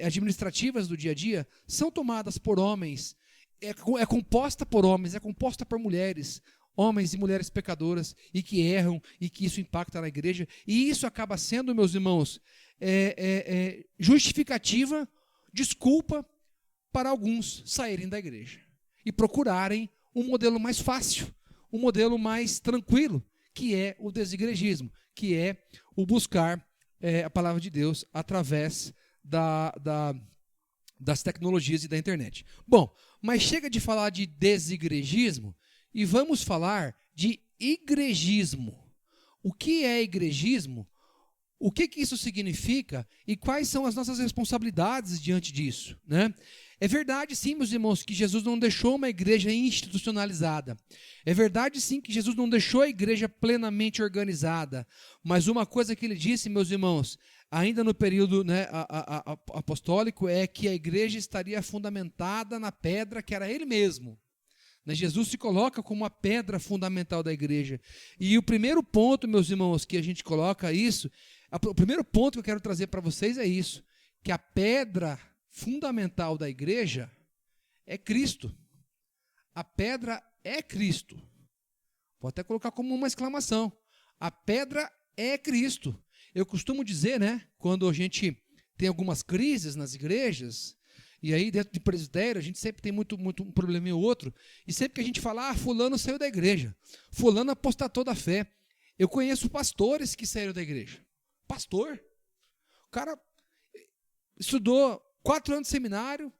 administrativas do dia a dia são tomadas por homens, é composta por homens, é composta por mulheres, homens e mulheres pecadoras, e que erram, e que isso impacta na igreja, e isso acaba sendo, meus irmãos, justificativa, desculpa para alguns saírem da igreja e procurarem um modelo mais fácil, um modelo mais tranquilo, que é o desigrejismo, que é o buscar a palavra de Deus através das tecnologias e da internet. Bom, mas chega de falar de desigrejismo e vamos falar de igrejismo. O que é igrejismo? O que isso significa e quais são as nossas responsabilidades diante disso, né? É verdade, sim, meus irmãos, que Jesus não deixou uma igreja institucionalizada. É verdade, sim, que Jesus não deixou a igreja plenamente organizada. Mas uma coisa que ele disse, meus irmãos, ainda no período, né, apostólico, é que a igreja estaria fundamentada na pedra que era ele mesmo. Jesus se coloca como a pedra fundamental da igreja. E o primeiro ponto, meus irmãos, que a gente coloca isso, o primeiro ponto que eu quero trazer para vocês é isso, que a pedra fundamental da igreja é Cristo. A pedra é Cristo. Vou até colocar como uma exclamação. A pedra é Cristo. Eu costumo dizer, né, quando a gente tem algumas crises nas igrejas, e aí dentro de presbitério a gente sempre tem muito um probleminha ou outro, e sempre que a gente fala, fulano saiu da igreja, fulano apostatou da fé. Eu conheço pastores que saíram da igreja. Pastor. O cara estudou 4 anos de seminário,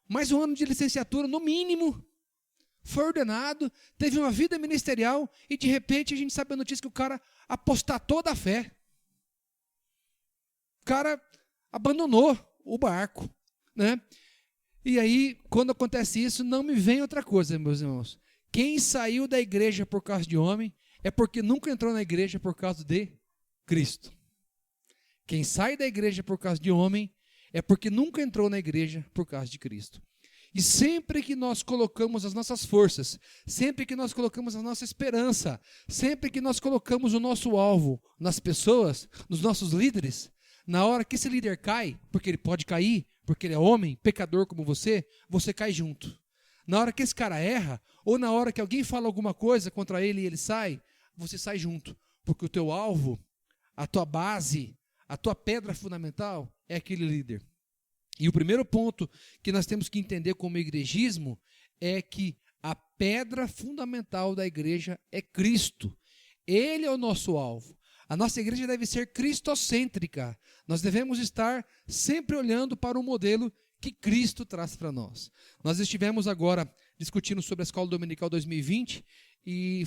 mais 1 ano de licenciatura, no mínimo, foi ordenado, teve uma vida ministerial, e de repente a gente sabe a notícia que o cara apostatou da fé. O cara abandonou o barco, né? E aí, quando acontece isso, não me vem outra coisa, meus irmãos. Quem saiu da igreja por causa de homem é porque nunca entrou na igreja por causa de Cristo. Quem sai da igreja por causa de homem é porque nunca entrou na igreja por causa de Cristo. E sempre que nós colocamos as nossas forças, sempre que nós colocamos a nossa esperança, sempre que nós colocamos o nosso alvo nas pessoas, nos nossos líderes, na hora que esse líder cai, porque ele pode cair, porque ele é homem, pecador como você cai junto. Na hora que esse cara erra, ou na hora que alguém fala alguma coisa contra ele e ele sai, você sai junto, porque o teu alvo, a tua base, a tua pedra fundamental é aquele líder. E o primeiro ponto que nós temos que entender como igrejismo é que a pedra fundamental da igreja é Cristo. Ele é o nosso alvo. A nossa igreja deve ser cristocêntrica. Nós devemos estar sempre olhando para o modelo que Cristo traz para nós. Nós estivemos agora discutindo sobre a Escola Dominical 2020 e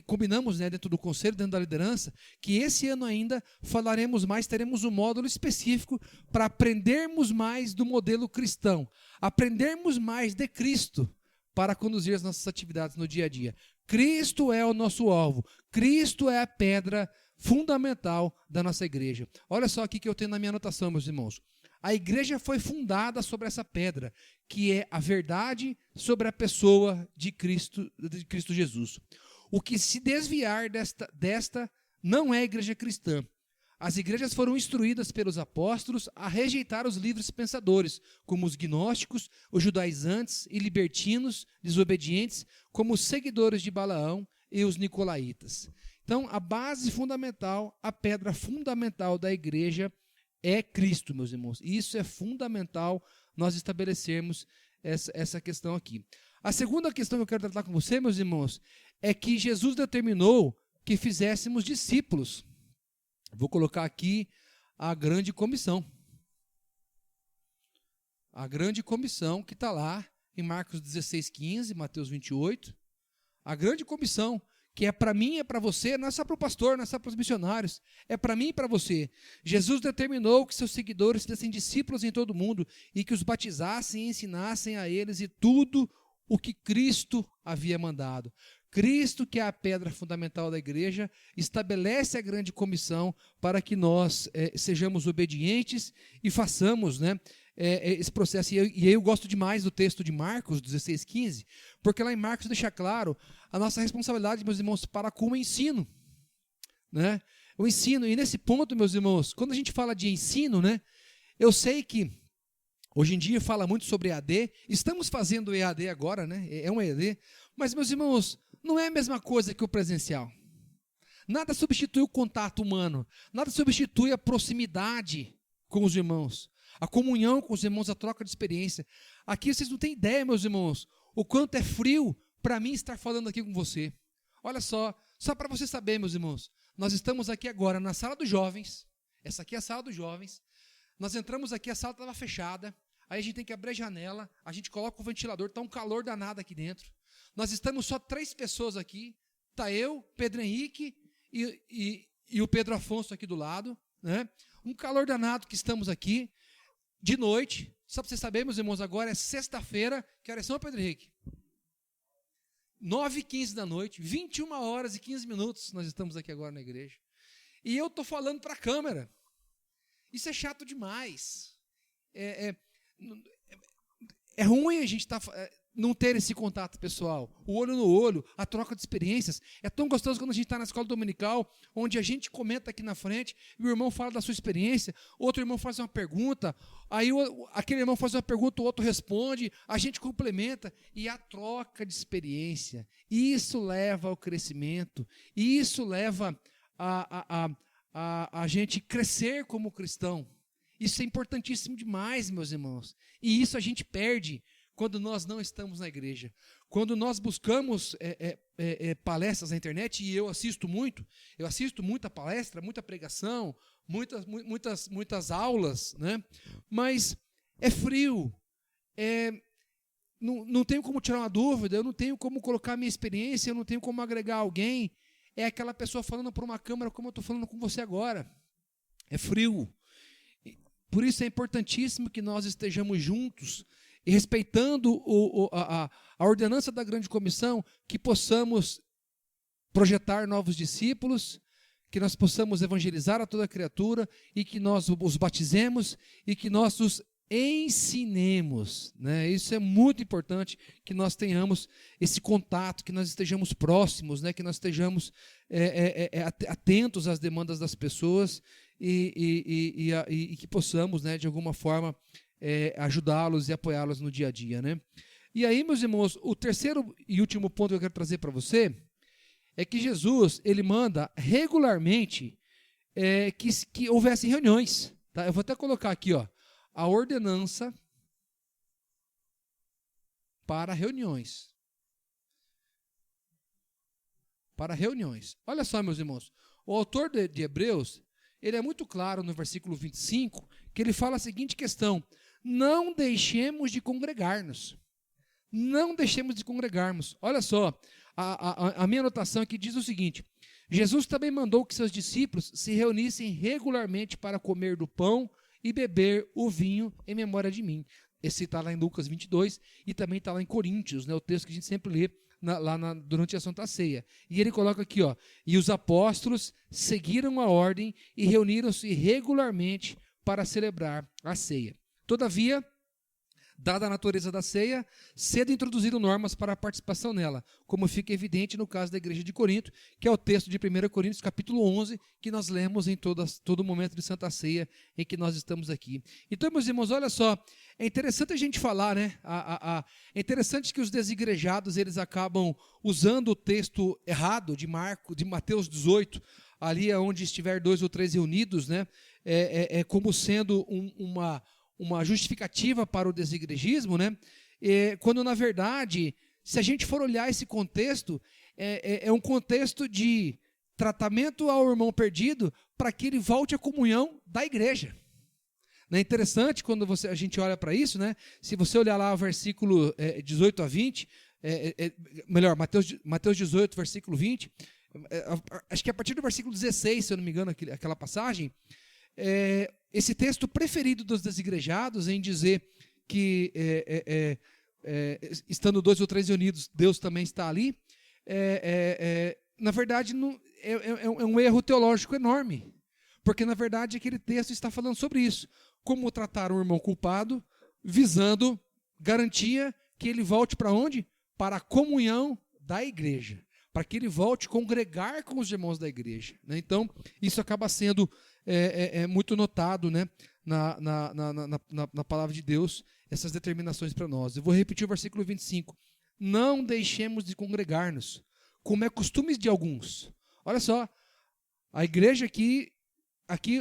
combinamos, dentro do conselho, dentro da liderança, que esse ano ainda falaremos mais, teremos um módulo específico para aprendermos mais do modelo cristão, aprendermos mais de Cristo para conduzir as nossas atividades no dia a dia. Cristo é o nosso alvo, Cristo é a pedra fundamental da nossa igreja. Olha só aqui que eu tenho na minha anotação, meus irmãos. A igreja foi fundada sobre essa pedra, que é a verdade sobre a pessoa de Cristo Jesus. O que se desviar desta não é igreja cristã. As igrejas foram instruídas pelos apóstolos a rejeitar os livres pensadores, como os gnósticos, os judaizantes e libertinos, desobedientes, como os seguidores de Balaão e os nicolaítas. Então, a base fundamental, a pedra fundamental da igreja é Cristo, meus irmãos. E isso é fundamental nós estabelecermos essa questão aqui. A segunda questão que eu quero tratar com você, meus irmãos, é que Jesus determinou que fizéssemos discípulos. Vou colocar aqui a grande comissão. A grande comissão que está lá em Marcos 16:15, Mateus 28. A grande comissão, que é para mim, é para você, não é só para o pastor, não é só para os missionários, é para mim e para você. Jesus determinou que seus seguidores fossem discípulos em todo o mundo e que os batizassem e ensinassem a eles e tudo o que Cristo havia mandado. Cristo, que é a pedra fundamental da igreja, estabelece a grande comissão para que nós sejamos obedientes e façamos, esse processo. E aí eu gosto demais do texto de Marcos 16:15, porque lá em Marcos deixa claro a nossa responsabilidade, meus irmãos, para com o ensino. O ensino, e nesse ponto, meus irmãos, quando a gente fala de ensino, eu sei que hoje em dia fala muito sobre EAD, estamos fazendo EAD agora, é um EAD, mas, meus irmãos, não é a mesma coisa que o presencial. Nada substitui o contato humano, nada substitui a proximidade com os irmãos, a comunhão com os irmãos, a troca de experiência. Aqui vocês não têm ideia, meus irmãos, o quanto é frio para mim estar falando aqui com você. Olha só para você saber, meus irmãos, nós estamos aqui agora na sala dos jovens, essa aqui é a sala dos jovens, nós entramos aqui, a sala estava fechada, aí a gente tem que abrir a janela, a gente coloca o ventilador, está um calor danado aqui dentro. Nós estamos só 3 pessoas aqui, está eu, Pedro Henrique e o Pedro Afonso aqui do lado, Um calor danado que estamos aqui, de noite, só para vocês saberem, meus irmãos, agora é sexta-feira, que horas são, Pedro Henrique? 9h15 da noite, 21h15 nós estamos aqui agora na igreja. E eu estou falando para a câmera. Isso é chato demais. É ruim a gente não ter esse contato pessoal, o olho no olho, a troca de experiências. É tão gostoso quando a gente está na escola dominical, onde a gente comenta aqui na frente, e o irmão fala da sua experiência, outro irmão faz uma pergunta, aí aquele irmão faz uma pergunta, o outro responde, a gente complementa, e a troca de experiência. Isso leva ao crescimento, e isso leva a gente crescer como cristão. Isso é importantíssimo demais, meus irmãos. E isso a gente perde quando nós não estamos na igreja. Quando nós buscamos palestras na internet, e eu assisto muita palestra, muita pregação, muitas aulas, mas é frio, não tenho como tirar uma dúvida, eu não tenho como colocar minha experiência, eu não tenho como agregar alguém. É aquela pessoa falando para uma câmera como eu estou falando com você agora. É frio. Por isso é importantíssimo que nós estejamos juntos e respeitando a ordenança da grande comissão, que possamos projetar novos discípulos, que nós possamos evangelizar a toda criatura e que nós os batizemos e que nós os ensinemos. Isso é muito importante, que nós tenhamos esse contato, que nós estejamos próximos, que nós estejamos atentos às demandas das pessoas e que possamos, de alguma forma, ajudá-los e apoiá-los no dia a dia, né? E aí, meus irmãos, o terceiro e último ponto que eu quero trazer para você é que Jesus, ele manda regularmente que houvesse reuniões. Tá? Eu vou até colocar aqui, ó, a ordenança para reuniões. Para reuniões. Olha só, meus irmãos, o autor de Hebreus, ele é muito claro no versículo 25, que ele fala a seguinte questão: não deixemos de congregar-nos. Não deixemos de congregarmos. Olha só, a minha anotação aqui diz o seguinte: Jesus também mandou que seus discípulos se reunissem regularmente para comer do pão e beber o vinho em memória de mim. Esse está lá em Lucas 22 e também está lá em Coríntios, né, o texto que a gente sempre lê durante a Santa Ceia. E ele coloca aqui, ó, e os apóstolos seguiram a ordem e reuniram-se regularmente para celebrar a ceia. Todavia, dada a natureza da ceia, cedo introduziram normas para a participação nela, como fica evidente no caso da igreja de Corinto, que é o texto de 1 Coríntios, capítulo 11, que nós lemos em todo momento de Santa Ceia em que nós estamos aqui. Então, meus irmãos, olha só, é interessante a gente falar, né? É interessante que os desigrejados, eles acabam usando o texto errado de Mateus 18, ali onde estiver 2 ou 3 reunidos, né? Como sendo uma justificativa para o desigregismo, né? Quando, na verdade, se a gente for olhar esse contexto, é um contexto de tratamento ao irmão perdido para que ele volte à comunhão da igreja. Não é interessante quando a gente olha para isso, né? Se você olhar lá o versículo 18 a 20, melhor, Mateus 18, versículo 20, acho que a partir do versículo 16, se eu não me engano, aquela passagem, esse texto preferido dos desigrejados em dizer que estando 2 ou 3 reunidos, Deus também está ali, na verdade é um erro teológico enorme, porque na verdade aquele texto está falando sobre isso, como tratar um irmão culpado, visando garantia que ele volte para onde? Para a comunhão da igreja, para que ele volte a congregar com os irmãos da igreja, né? Então, isso acaba sendo muito notado, né, na palavra de Deus, essas determinações para nós. Eu vou repetir o versículo 25. Não deixemos de congregar-nos, como é costume de alguns. Olha só, a igreja aqui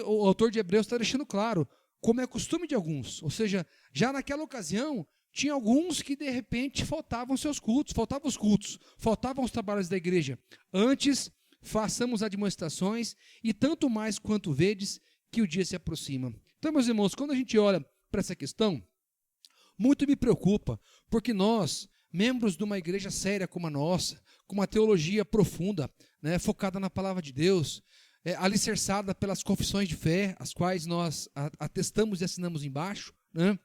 o autor de Hebreus está deixando claro, como é costume de alguns. Ou seja, já naquela ocasião, tinha alguns que de repente faltavam os cultos, faltavam os trabalhos da igreja. Antes, façamos admoestações, e tanto mais quanto vedes que o dia se aproxima. Então, meus irmãos, quando a gente olha para essa questão, muito me preocupa, porque nós, membros de uma igreja séria como a nossa, com uma teologia profunda, né, focada na palavra de Deus, alicerçada pelas confissões de fé, as quais nós atestamos e assinamos embaixo, né,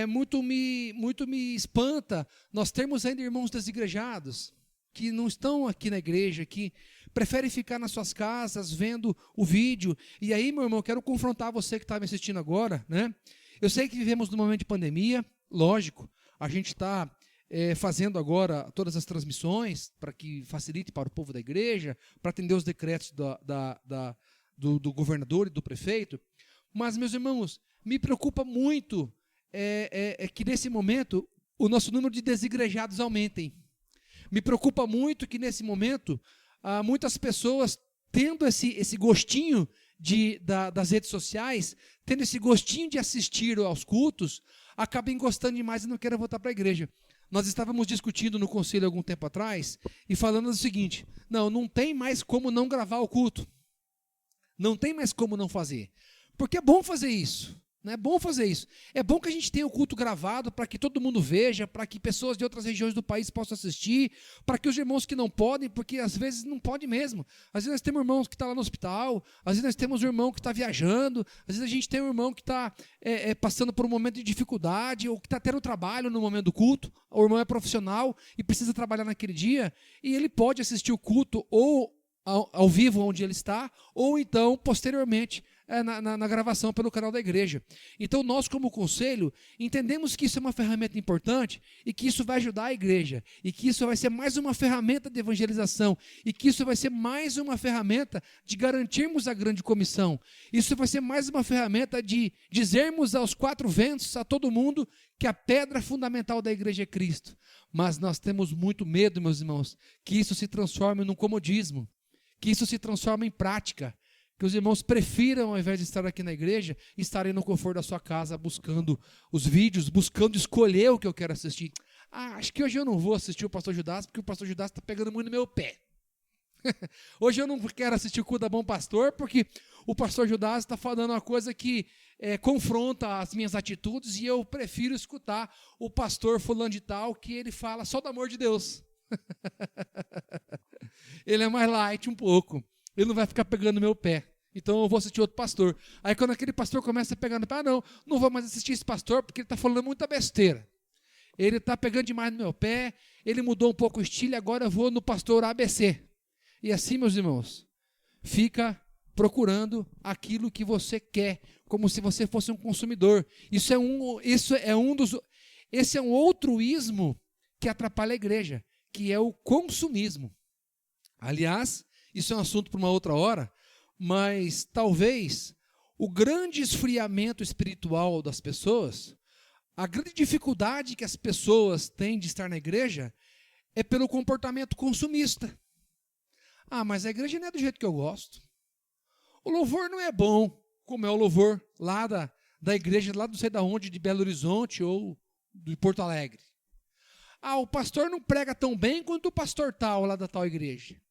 muito me espanta nós termos ainda irmãos desigrejados, que não estão aqui na igreja, que preferem ficar nas suas casas vendo o vídeo. E aí, meu irmão, eu quero confrontar você que está me assistindo agora, né? Eu sei que vivemos num momento de pandemia, lógico, a gente está fazendo agora todas as transmissões para que facilite para o povo da igreja, para atender os decretos do governador e do prefeito. Mas, meus irmãos, me preocupa muito que nesse momento o nosso número de desigrejados aumentem. Me preocupa muito que nesse momento muitas pessoas tendo esse gostinho das redes sociais, tendo esse gostinho de assistir aos cultos, acabem gostando demais e não querem voltar para a igreja. Nós estávamos discutindo no conselho algum tempo atrás e falando o seguinte: não tem mais como não gravar o culto. Não tem mais como não fazer. Porque é bom fazer isso. É bom fazer isso. É bom que a gente tenha o culto gravado para que todo mundo veja, para que pessoas de outras regiões do país possam assistir, para que os irmãos que não podem, porque às vezes não pode mesmo. Às vezes nós temos irmãos que estão lá no hospital, às vezes nós temos um irmão que está viajando, às vezes a gente tem um irmão que está passando por um momento de dificuldade, ou que está tendo trabalho no momento do culto, o irmão é profissional e precisa trabalhar naquele dia, e ele pode assistir o culto ou ao vivo onde ele está, ou então, posteriormente, na gravação pelo canal da igreja. Então nós, como conselho, entendemos que isso é uma ferramenta importante e que isso vai ajudar a igreja, e que isso vai ser mais uma ferramenta de evangelização, e que isso vai ser mais uma ferramenta de garantirmos a grande comissão. Isso vai ser mais uma ferramenta de dizermos aos quatro ventos, a todo mundo, que a pedra fundamental da igreja é Cristo. Mas nós temos muito medo, meus irmãos, que isso se transforme num comodismo, que isso se transforme em prática, que os irmãos prefiram, ao invés de estar aqui na igreja, estarem no conforto da sua casa, buscando os vídeos, buscando escolher o que eu quero assistir. Acho que hoje eu não vou assistir o pastor Judas, porque o pastor Judas está pegando muito no meu pé. Hoje eu não quero assistir o culto da Bom Pastor, porque o pastor Judas está falando uma coisa que confronta as minhas atitudes, e eu prefiro escutar o pastor fulano de tal, que ele fala só do amor de Deus. Ele é mais light um pouco, ele não vai ficar pegando no meu pé, então eu vou assistir outro pastor. Aí quando aquele pastor começa a pegar no pé, não vou mais assistir esse pastor, porque ele está falando muita besteira, ele está pegando demais no meu pé, ele mudou um pouco o estilo, agora eu vou no pastor ABC. E assim, meus irmãos, fica procurando aquilo que você quer, como se você fosse um consumidor. Esse é um outro ismo que atrapalha a igreja, que é o consumismo. Aliás, isso é um assunto para uma outra hora, mas talvez o grande esfriamento espiritual das pessoas, a grande dificuldade que as pessoas têm de estar na igreja, é pelo comportamento consumista. Mas a igreja não é do jeito que eu gosto. O louvor não é bom, como é o louvor lá da igreja, lá não sei de onde, de Belo Horizonte ou de Porto Alegre. O pastor não prega tão bem quanto o pastor tal, lá da tal igreja.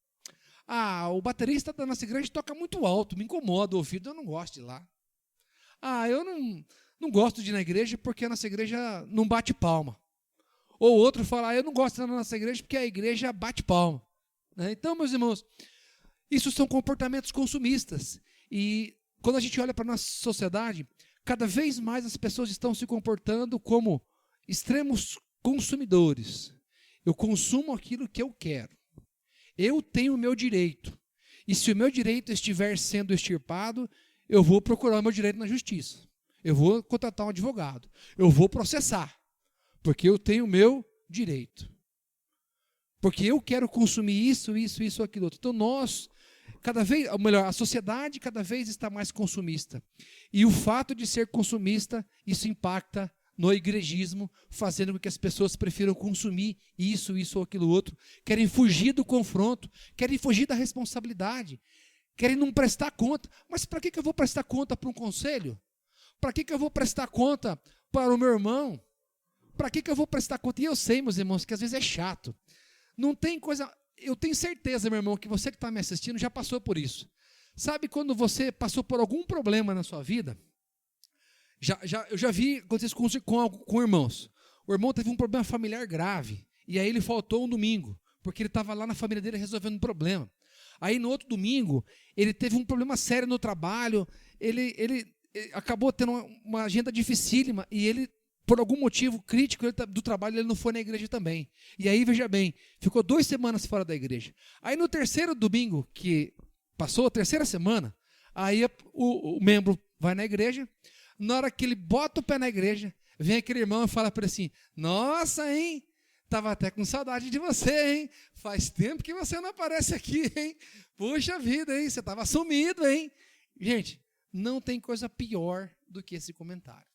O baterista da nossa igreja toca muito alto, me incomoda o ouvido, eu não gosto de ir lá. Eu não gosto de ir na igreja porque a nossa igreja não bate palma. Ou outro fala, eu não gosto de ir na nossa igreja porque a igreja bate palma. Então, meus irmãos, isso são comportamentos consumistas. E quando a gente olha para a nossa sociedade, cada vez mais as pessoas estão se comportando como extremos consumidores. Eu consumo aquilo que eu quero. Eu tenho o meu direito. E se o meu direito estiver sendo extirpado, eu vou procurar o meu direito na justiça. Eu vou contratar um advogado. Eu vou processar. Porque eu tenho o meu direito. Porque eu quero consumir isso, aquilo outro. Então a sociedade cada vez está mais consumista. E o fato de ser consumista, isso impacta no igrejismo, fazendo com que as pessoas prefiram consumir isso ou aquilo outro, querem fugir do confronto, querem fugir da responsabilidade, querem não prestar conta. Mas para que eu vou prestar conta para um conselho? Para que eu vou prestar conta para o meu irmão? Para que eu vou prestar conta? E eu sei, meus irmãos, que às vezes é chato. Não tem coisa... Eu tenho certeza, meu irmão, que você que está me assistindo já passou por isso. Sabe quando você passou por algum problema na sua vida? Eu já vi acontecer isso com irmãos. O irmão teve um problema familiar grave, e aí ele faltou um domingo, porque ele estava lá na família dele resolvendo um problema. Aí no outro domingo, ele teve um problema sério no trabalho, ele acabou tendo uma agenda dificílima, e ele, por algum motivo crítico do trabalho, ele não foi na igreja também. E aí, veja bem, ficou 2 semanas fora da igreja. Aí no terceiro domingo, que passou a terceira semana, aí o membro vai na igreja. Na hora que ele bota o pé na igreja, vem aquele irmão e fala para ele assim, nossa, hein? Tava até com saudade de você, hein? Faz tempo que você não aparece aqui, hein? Puxa vida, hein? Você estava sumido, hein? Gente, não tem coisa pior do que esse comentário.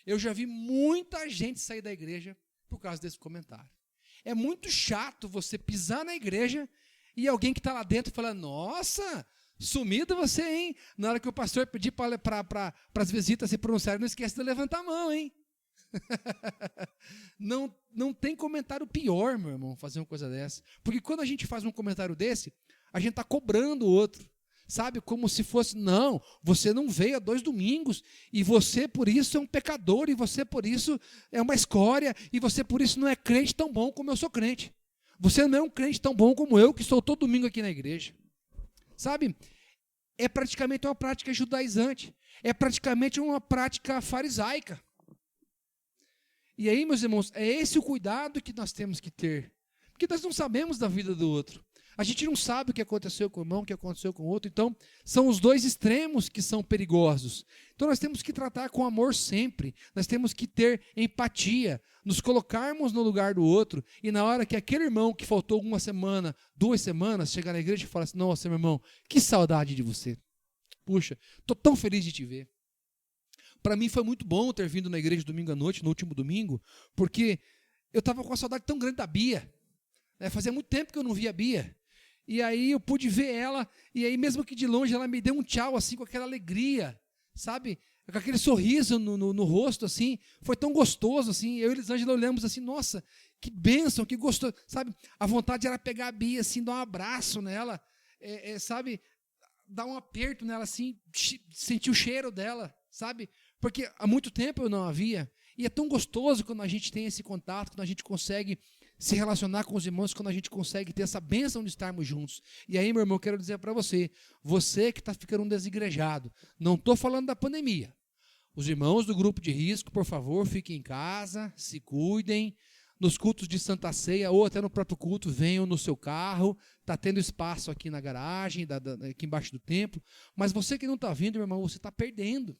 Eu já vi muita gente sair da igreja por causa desse comentário. É muito chato você pisar na igreja e alguém que está lá dentro fala, nossa, sumido você, hein? Na hora que o pastor pedir para as visitas se pronunciarem, não esquece de levantar a mão, hein? Não tem comentário pior, meu irmão, fazer uma coisa dessa. Porque quando a gente faz um comentário desse, a gente está cobrando o outro. Sabe, como se fosse, não, você não veio há 2 domingos, e você por isso é um pecador, e você por isso é uma escória, e você por isso não é crente tão bom como eu sou crente. Você não é um crente tão bom como eu, que estou todo domingo aqui na igreja. Sabe, é praticamente uma prática judaizante, é praticamente uma prática farisaica. E aí, meus irmãos, é esse o cuidado que nós temos que ter, porque nós não sabemos da vida do outro. A gente não sabe o que aconteceu com o irmão, o que aconteceu com o outro. Então, são os dois extremos que são perigosos. Então, nós temos que tratar com amor sempre. Nós temos que ter empatia, nos colocarmos no lugar do outro. E na hora que aquele irmão que faltou 1 semana, 2 semanas, chegar na igreja e falar assim: nossa, meu irmão, que saudade de você. Puxa, estou tão feliz de te ver. Para mim foi muito bom ter vindo na igreja domingo à noite, no último domingo, porque eu estava com uma saudade tão grande da Bia. Fazia muito tempo que eu não via a Bia. E aí eu pude ver ela, e aí mesmo que de longe ela me deu um tchau, assim, com aquela alegria, sabe? Com aquele sorriso no rosto, assim. Foi tão gostoso, assim. Eu e Elisângela olhamos assim: nossa, que bênção, que gostoso. Sabe? A vontade era pegar a Bia, assim, dar um abraço nela, sabe? Dar um aperto nela, assim, sentir o cheiro dela, sabe? Porque há muito tempo eu não a via. E é tão gostoso quando a gente tem esse contato, quando a gente consegue se relacionar com os irmãos, quando a gente consegue ter essa bênção de estarmos juntos. E aí, meu irmão, quero dizer para você que está ficando um desigrejado, não estou falando da pandemia. Os irmãos do grupo de risco, por favor, fiquem em casa, se cuidem. Nos cultos de Santa Ceia ou até no próprio culto, venham no seu carro. Está tendo espaço aqui na garagem, aqui embaixo do templo. Mas você que não está vindo, meu irmão, você está perdendo.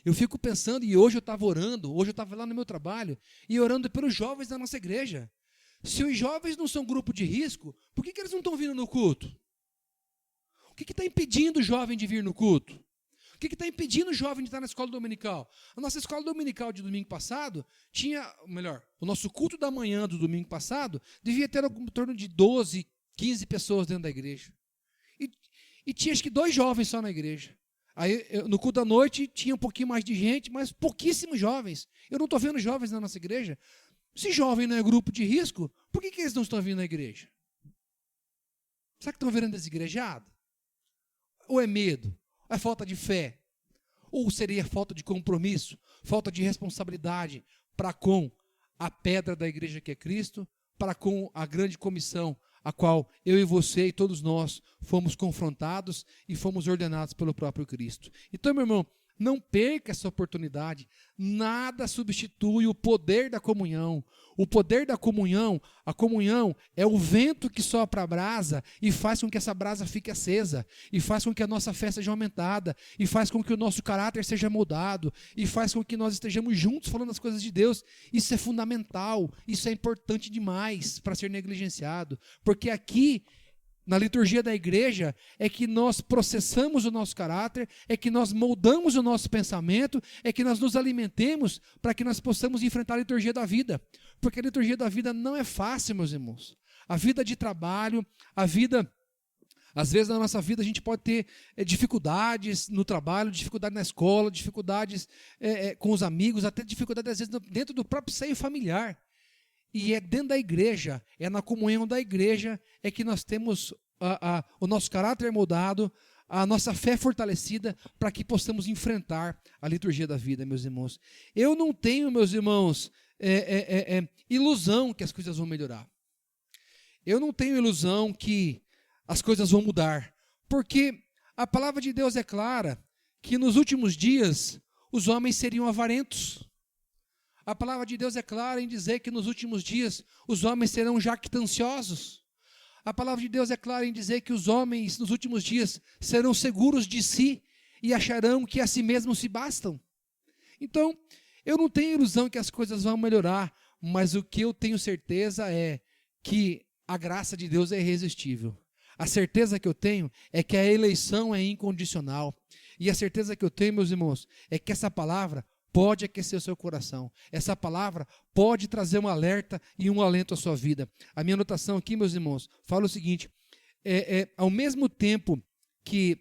Eu fico pensando, e hoje eu estava orando, hoje eu estava lá no meu trabalho, e orando pelos jovens da nossa igreja. Se os jovens não são grupo de risco, por que eles não estão vindo no culto? O que está impedindo o jovem de vir no culto? O que está impedindo o jovem de estar na escola dominical? A nossa escola dominical de domingo passado o nosso culto da manhã do domingo passado devia ter em torno de 12, 15 pessoas dentro da igreja. E tinha acho que 2 jovens só na igreja. Aí, no culto da noite, tinha um pouquinho mais de gente, mas pouquíssimos jovens. Eu não estou vendo jovens na nossa igreja. Se jovem não é grupo de risco, por que eles não estão vindo na igreja? Será que estão virando desigrejado? Ou é medo? Ou é falta de fé? Ou seria falta de compromisso, falta de responsabilidade para com a pedra da igreja que é Cristo, para com a grande comissão a qual eu e você e todos nós fomos confrontados e fomos ordenados pelo próprio Cristo. Então, meu irmão, não perca essa oportunidade. Nada substitui o poder da comunhão. O poder da comunhão, a comunhão é o vento que sopra a brasa e faz com que essa brasa fique acesa, e faz com que a nossa fé seja aumentada, e faz com que o nosso caráter seja moldado, e faz com que nós estejamos juntos falando as coisas de Deus. Isso é fundamental, isso é importante demais para ser negligenciado, porque aqui na liturgia da igreja é que nós processamos o nosso caráter, é que nós moldamos o nosso pensamento, é que nós nos alimentemos para que nós possamos enfrentar a liturgia da vida. Porque a liturgia da vida não é fácil, meus irmãos. A vida de trabalho, a vida... Às vezes na nossa vida a gente pode ter dificuldades no trabalho, dificuldade na escola, dificuldades com os amigos, até dificuldade às vezes dentro do próprio seio familiar. E é dentro da igreja, é na comunhão da igreja, é que nós temos o nosso caráter moldado, a nossa fé fortalecida, para que possamos enfrentar a liturgia da vida, meus irmãos. Eu não tenho, meus irmãos, ilusão que as coisas vão melhorar. Eu não tenho ilusão que as coisas vão mudar, porque a palavra de Deus é clara, que nos últimos dias os homens seriam avarentos. A palavra de Deus é clara em dizer que nos últimos dias os homens serão jactanciosos. A palavra de Deus é clara em dizer que os homens nos últimos dias serão seguros de si e acharão que a si mesmos se bastam. Então, eu não tenho ilusão que as coisas vão melhorar, mas o que eu tenho certeza é que a graça de Deus é irresistível. A certeza que eu tenho é que a eleição é incondicional. E a certeza que eu tenho, meus irmãos, é que essa palavra pode aquecer o seu coração. Essa palavra pode trazer um alerta e um alento à sua vida. A minha anotação aqui, meus irmãos, fala o seguinte: ao mesmo tempo que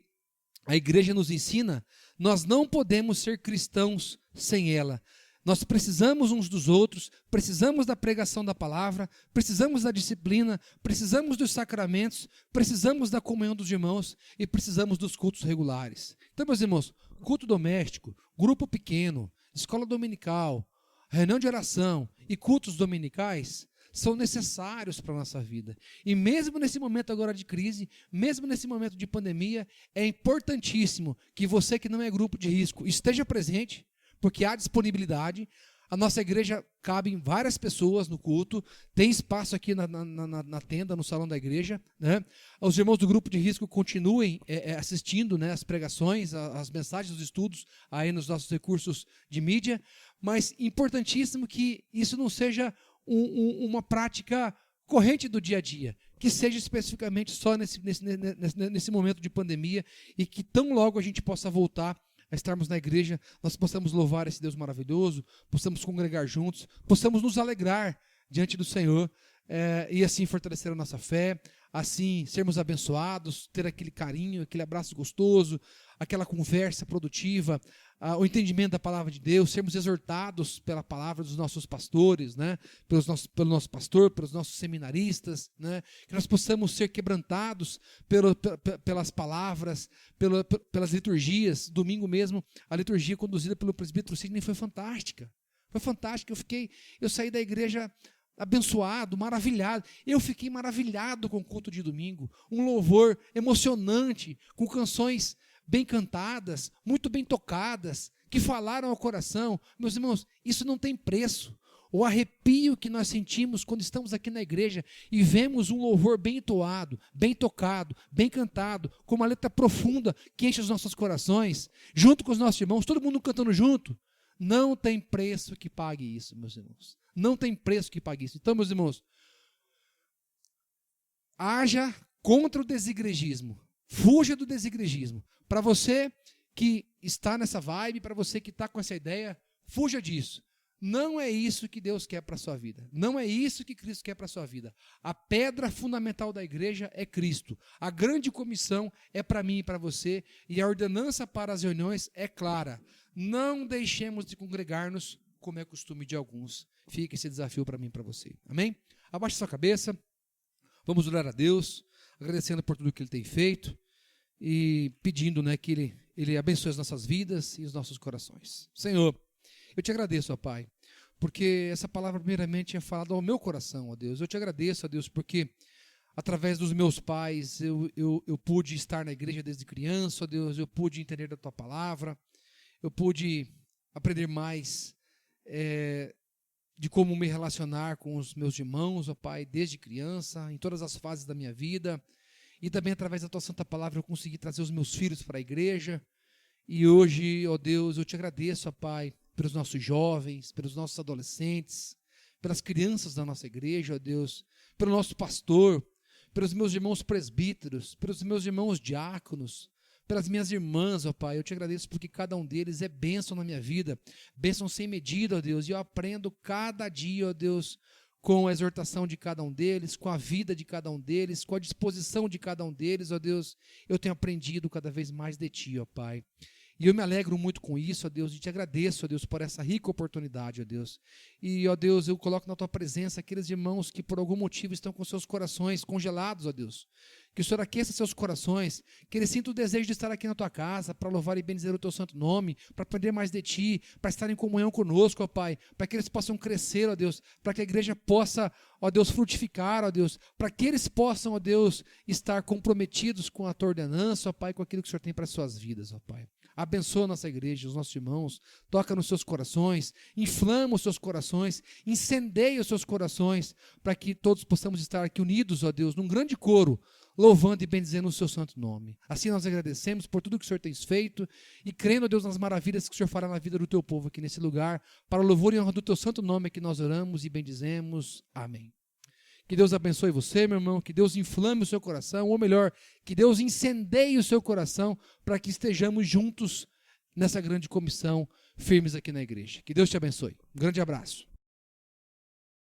a igreja nos ensina, nós não podemos ser cristãos sem ela. Nós precisamos uns dos outros, precisamos da pregação da palavra, precisamos da disciplina, precisamos dos sacramentos, precisamos da comunhão dos irmãos e precisamos dos cultos regulares. Então, meus irmãos, culto doméstico, grupo pequeno, escola dominical, reunião de oração e cultos dominicais são necessários para a nossa vida. E mesmo nesse momento agora de crise, mesmo nesse momento de pandemia, é importantíssimo que você que não é grupo de risco esteja presente, porque há disponibilidade. A nossa igreja cabe várias pessoas no culto, tem espaço aqui na tenda, no salão da igreja, né? Os irmãos do grupo de risco continuem assistindo, né, as pregações, as mensagens, os estudos aí nos nossos recursos de mídia, mas importantíssimo que isso não seja uma prática corrente do dia a dia, que seja especificamente só nesse momento de pandemia e que tão logo a gente possa voltar a estarmos na igreja, nós possamos louvar esse Deus maravilhoso, possamos congregar juntos, possamos nos alegrar diante do Senhor e assim fortalecer a nossa fé, assim sermos abençoados, ter aquele carinho, aquele abraço gostoso, aquela conversa produtiva, o entendimento da palavra de Deus, sermos exortados pela palavra dos nossos pastores, né? Pelo nosso pastor, pelos nossos seminaristas, né? Que nós possamos ser quebrantados pelas palavras, pelas liturgias. Domingo mesmo, a liturgia conduzida pelo presbítero Sidney foi fantástica. Foi fantástica. Eu saí da igreja abençoado, maravilhado. Eu fiquei maravilhado com o culto de domingo. Um louvor emocionante, com canções bem cantadas, muito bem tocadas, que falaram ao coração. Meus irmãos, isso não tem preço. O arrepio que nós sentimos quando estamos aqui na igreja e vemos um louvor bem entoado, bem tocado, bem cantado, com uma letra profunda que enche os nossos corações, junto com os nossos irmãos, todo mundo cantando junto, não tem preço que pague isso, meus irmãos. Não tem preço que pague isso. Então, meus irmãos, haja contra o desigrejismo. Fuja do desigrejismo. Para você que está nessa vibe, para você que está com essa ideia, fuja disso. Não é isso que Deus quer para a sua vida. Não é isso que Cristo quer para a sua vida. A pedra fundamental da igreja é Cristo. A grande comissão é para mim e para você. E a ordenança para as reuniões é clara. Não deixemos de congregar-nos como é costume de alguns. Fica esse desafio para mim e para você. Amém? Abaixe sua cabeça. Vamos orar a Deus, agradecendo por tudo que Ele tem feito e pedindo, né, que Ele abençoe as nossas vidas e os nossos corações. Senhor, eu te agradeço, ó Pai, porque essa palavra primeiramente é falada ao meu coração, ó Deus. Eu te agradeço, ó Deus, porque através dos meus pais eu pude estar na igreja desde criança, ó Deus, eu pude entender da Tua palavra, eu pude aprender mais de como me relacionar com os meus irmãos, ó Pai, desde criança, em todas as fases da minha vida. E também através da Tua Santa Palavra eu consegui trazer os meus filhos para a igreja. E hoje, ó Deus, eu te agradeço, ó Pai, pelos nossos jovens, pelos nossos adolescentes, pelas crianças da nossa igreja, ó Deus, pelo nosso pastor, pelos meus irmãos presbíteros, pelos meus irmãos diáconos, pelas minhas irmãs, ó Pai. Eu te agradeço porque cada um deles é bênção na minha vida, bênção sem medida, ó Deus, e eu aprendo cada dia, ó Deus, com a exortação de cada um deles, com a vida de cada um deles, com a disposição de cada um deles, ó Deus, eu tenho aprendido cada vez mais de Ti, ó Pai. E eu me alegro muito com isso, ó Deus, e te agradeço, ó Deus, por essa rica oportunidade, ó Deus. E, ó Deus, eu coloco na Tua presença aqueles irmãos que por algum motivo estão com seus corações congelados, ó Deus. Que o Senhor aqueça seus corações, que eles sintam o desejo de estar aqui na Tua casa, para louvar e bendizer o Teu santo nome, para aprender mais de Ti, para estar em comunhão conosco, ó Pai, para que eles possam crescer, ó Deus, para que a igreja possa, ó Deus, frutificar, ó Deus, para que eles possam, ó Deus, estar comprometidos com a Tua ordenança, ó Pai, com aquilo que o Senhor tem para as suas vidas, ó Pai. Abençoa a nossa igreja, os nossos irmãos, toca nos seus corações, inflama os seus corações, incendeia os seus corações, para que todos possamos estar aqui unidos, ó Deus, num grande coro, louvando e bendizendo o seu santo nome. Assim nós agradecemos por tudo que o Senhor tem feito e crendo, ó Deus, nas maravilhas que o Senhor fará na vida do teu povo aqui nesse lugar, para o louvor e honra do teu santo nome é que nós oramos e bendizemos. Amém. Que Deus abençoe você, meu irmão, que Deus inflame o seu coração, ou melhor, que Deus incendeie o seu coração para que estejamos juntos nessa grande comissão, firmes aqui na igreja. Que Deus te abençoe. Um grande abraço.